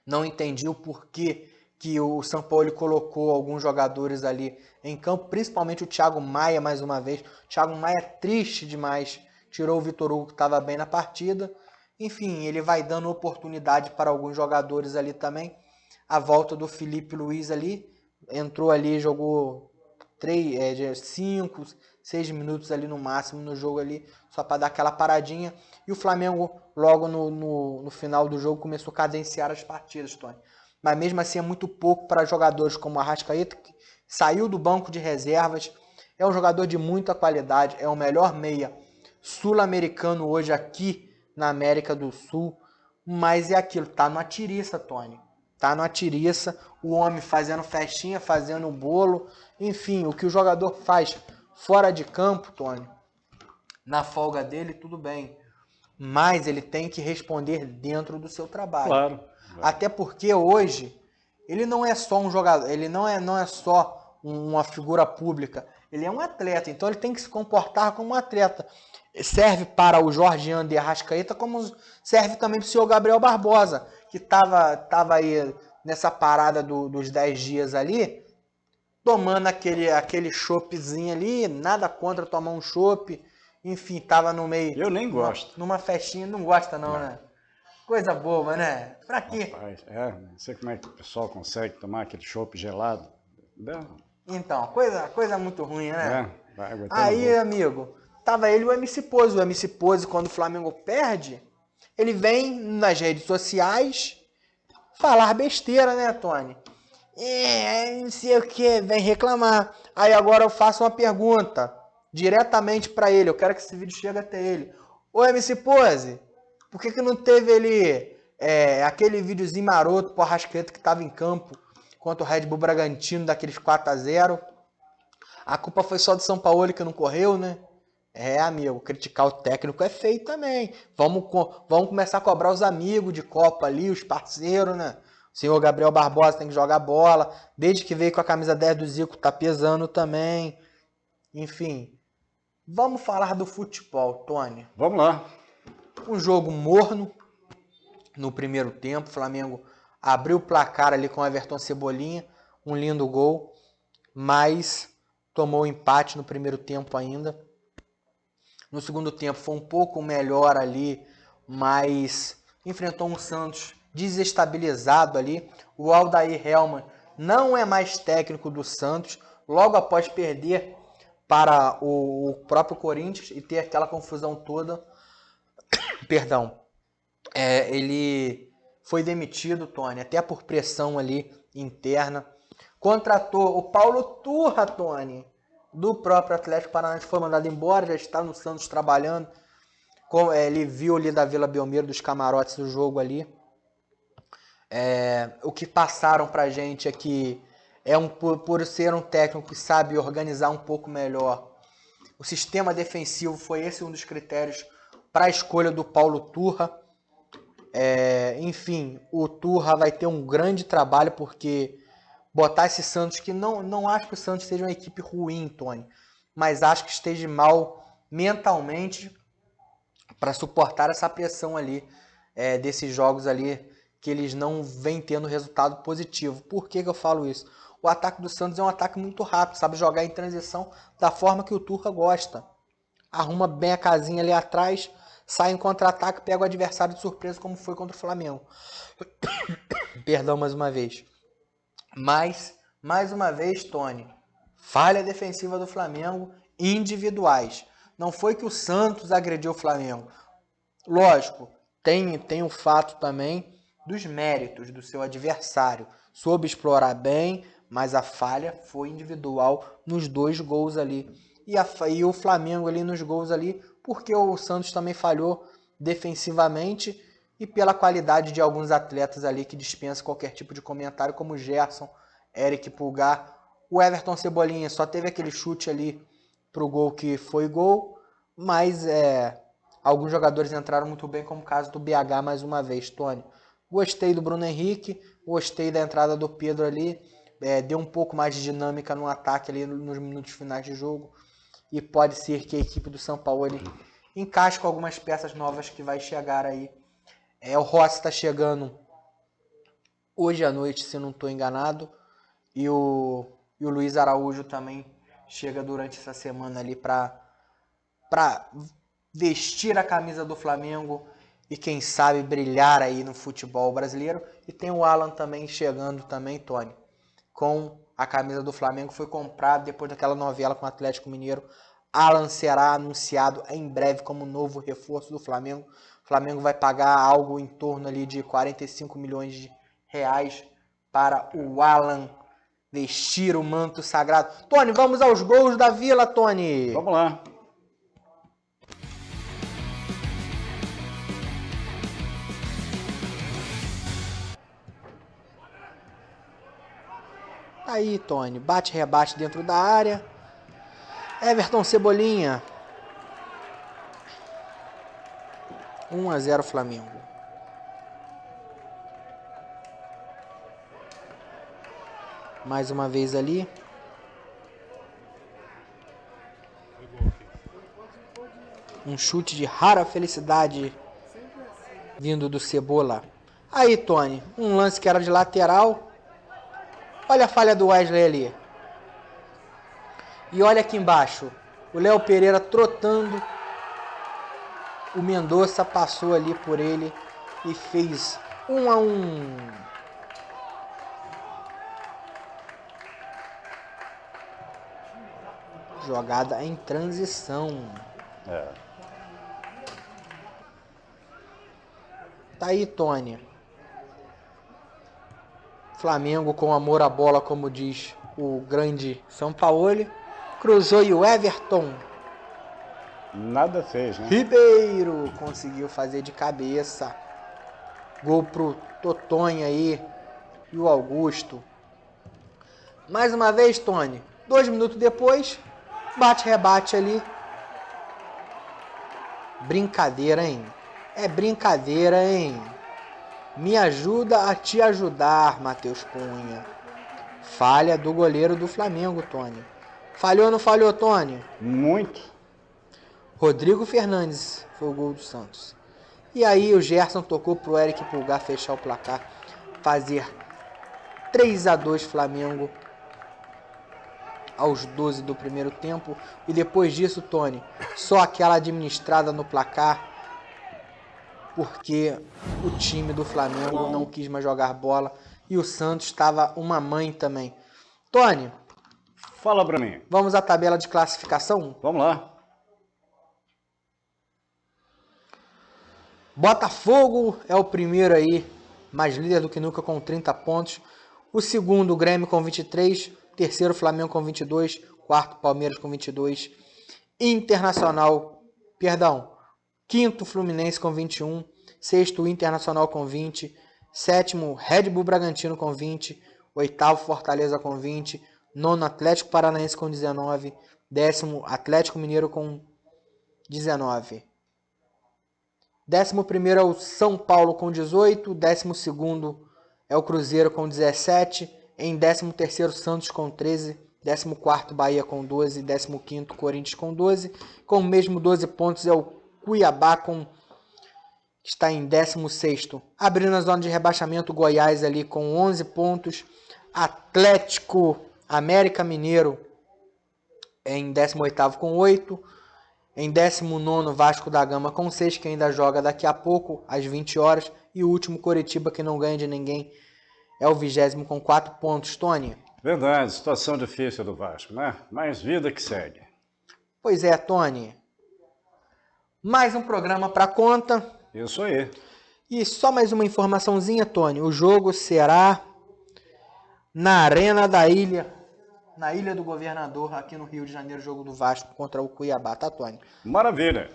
Não entendi o porquê que o São Paulo colocou alguns jogadores ali em campo, principalmente o Thiago Maia mais uma vez. O Thiago Maia triste demais, tirou o Vitor Hugo que estava bem na partida. Enfim, ele vai dando oportunidade para alguns jogadores ali também. A volta do Felipe Luiz ali, entrou ali, jogou 5, 6 minutos ali no máximo no jogo ali, só para dar aquela paradinha. E o Flamengo, logo no final do jogo, começou a cadenciar as partidas, Tony. Mas mesmo assim é muito pouco para jogadores como o Arrascaeta, que saiu do banco de reservas. É um jogador de muita qualidade, é o melhor meia sul-americano hoje aqui na América do Sul, mas é aquilo, tá numa tiriça, Tony. Tá numa tiriça, o homem fazendo festinha, fazendo bolo, enfim, o que o jogador faz fora de campo, Tony, na folga dele, tudo bem. Mas ele tem que responder dentro do seu trabalho. Claro. Até porque hoje, ele não é só um jogador, ele não é só uma figura pública, ele é um atleta, então ele tem que se comportar como um atleta. Serve para o Jorginho de Arrascaeta, como serve também para o senhor Gabriel Barbosa, que tava aí nessa parada dos 10 dias ali, tomando aquele choppzinho ali, nada contra tomar um chopp, enfim, tava no meio... Eu nem gosto. Numa festinha, não gosta não, né? Coisa boba, né? Pra quê? Rapaz, não sei como é que o pessoal consegue tomar aquele chopp gelado. Então, coisa muito ruim, né? Aí, amigo... Tava ele e o MC Pose. O MC Pose, quando o Flamengo perde, ele vem nas redes sociais falar besteira, né, Tony? Não sei o que, vem reclamar. Aí agora eu faço uma pergunta diretamente pra ele. Eu quero que esse vídeo chegue até ele. Ô, MC Pose, por que não teve ele aquele videozinho maroto pro Arrascaeta que tava em campo contra o Red Bull Bragantino, daqueles 4-0? A culpa foi só do São Paulo que não correu, né? Amigo, criticar o técnico é feio também. Vamos começar a cobrar os amigos de Copa ali, os parceiros, né? O senhor Gabriel Barbosa tem que jogar bola. Desde que veio com a camisa 10 do Zico, tá pesando também. Enfim, vamos falar do futebol, Tony. Vamos lá. Um jogo morno no primeiro tempo. O Flamengo abriu o placar ali com o Everton Cebolinha. Um lindo gol. Mas tomou o empate no primeiro tempo ainda. No segundo tempo foi um pouco melhor ali, mas enfrentou um Santos desestabilizado ali. O Aldair Helman não é mais técnico do Santos, logo após perder para o próprio Corinthians e ter aquela confusão toda. Perdão. Ele foi demitido, Tony, até por pressão ali interna. Contratou o Paulo Turra, Tony, do próprio Atlético Paranaense, foi mandado embora, já está no Santos trabalhando. Ele viu ali da Vila Belmiro, dos camarotes do jogo ali. O que passaram pra gente é que por ser um técnico que sabe organizar um pouco melhor, O sistema defensivo foi esse um dos critérios para a escolha do Paulo Turra. Enfim, o Turra vai ter um grande trabalho, porque botar esse Santos, que não acho que o Santos seja uma equipe ruim, Tony, mas acho que esteja mal mentalmente para suportar essa pressão ali, desses jogos ali, que eles não vêm tendo resultado positivo. Por que eu falo isso? O ataque do Santos é um ataque muito rápido, sabe jogar em transição da forma que o Turra gosta. Arruma bem a casinha ali atrás, sai em contra-ataque, pega o adversário de surpresa, como foi contra o Flamengo. Perdão mais uma vez. Mas, mais uma vez, Tony, falha defensiva do Flamengo, individuais. Não foi que o Santos agrediu o Flamengo. Lógico, tem o fato também dos méritos do seu adversário. Soube explorar bem, mas a falha foi individual nos 2 gols ali. E o Flamengo ali nos gols ali, porque o Santos também falhou defensivamente e pela qualidade de alguns atletas ali que dispensam qualquer tipo de comentário, como o Gerson, Eric Pulgar. O Everton Cebolinha só teve aquele chute ali pro gol que foi gol, mas alguns jogadores entraram muito bem, como o caso do BH mais uma vez, Tony. Gostei do Bruno Henrique, gostei da entrada do Pedro ali, deu um pouco mais de dinâmica no ataque ali nos minutos finais de jogo, e pode ser que a equipe do São Paulo encaixe com algumas peças novas que vai chegar aí. O Rossi está chegando hoje à noite, se não estou enganado, e o Luiz Araújo também chega durante essa semana ali para vestir a camisa do Flamengo e quem sabe brilhar aí no futebol brasileiro. E tem o Alan também chegando também, Tony, com a camisa do Flamengo. Foi comprado depois daquela novela com o Atlético Mineiro. Alan será anunciado em breve como novo reforço do Flamengo. O Flamengo vai pagar algo em torno ali de 45 milhões de reais para o Alan vestir o manto sagrado. Tony, vamos aos gols da Vila, Tony. Vamos lá. Aí, Tony, bate-rebate dentro da área. Everton Cebolinha. 1-0 Flamengo. Mais uma vez ali. Um chute de rara felicidade vindo do Cebola. Aí, Tony, um lance que era de lateral. Olha a falha do Wesley ali. E olha aqui embaixo. O Léo Pereira trotando. O Mendonça passou ali por ele e fez 1-1. Jogada em transição. Tá aí, Tony. Flamengo com amor à bola, como diz o grande Sampaoli. Cruzou e o Everton. Nada fez, né? Ribeiro conseguiu fazer de cabeça. Gol pro Totonho aí. E o Augusto. Mais uma vez, Tony. 2 minutos depois. Bate-rebate ali. Brincadeira, hein? É brincadeira, hein? Me ajuda a te ajudar, Matheus Cunha. Falha do goleiro do Flamengo, Tony. Falhou ou não falhou, Tony? Muito. Rodrigo Fernandes foi o gol do Santos. E aí o Gerson tocou pro Eric Pulgar fechar o placar. Fazer 3-2 Flamengo aos 12 do primeiro tempo. E depois disso, Tony, só aquela administrada no placar, porque o time do Flamengo não quis mais jogar bola e o Santos estava uma mãe também. Tony, fala pra mim. Vamos à tabela de classificação? Vamos lá. Botafogo é o primeiro aí, mais líder do que nunca, com 30 pontos. O segundo, o Grêmio, com 23. Terceiro, Flamengo, com 22. Quarto, Palmeiras, com 22. Quinto, Fluminense, com 21. Sexto, Internacional, com 20. Sétimo, Red Bull Bragantino, com 20. Oitavo, Fortaleza, com 20. Nono, Atlético Paranaense, com 19. 10º Atlético Mineiro com 19. 11º é o São Paulo com 18. 12º é o Cruzeiro com 17. Em 13º, Santos com 13. 14º, Bahia com 12. 15º, Corinthians com 12. Com o mesmo 12 pontos é o Cuiabá, que está em 16º. Abrindo a zona de rebaixamento, Goiás ali com 11 pontos. Atlético América Mineiro em 18º com 8. Em 19º, Vasco da Gama com 6, que ainda joga daqui a pouco, às 20 horas. E o último, Coritiba, que não ganha de ninguém, é o 20º com 4 pontos. Tony? Verdade, situação difícil do Vasco, né? Mas vida que segue. Pois é, Tony. Mais um programa para conta. Isso aí. E só mais uma informaçãozinha, Tony. O jogo será na Arena da Ilha, na Ilha do Governador, aqui no Rio de Janeiro, jogo do Vasco contra o Cuiabá, tá, Tony? Maravilha.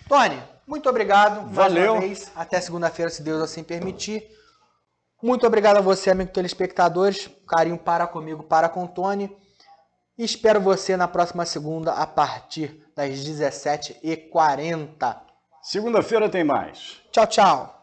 Tony, muito obrigado. Valeu. Mais uma vez. Até segunda-feira, se Deus assim permitir. Muito obrigado a você, amigo telespectadores. Carinho para comigo, para com o Tony. E espero você na próxima segunda, a partir das 17h40. Segunda-feira tem mais. Tchau, tchau.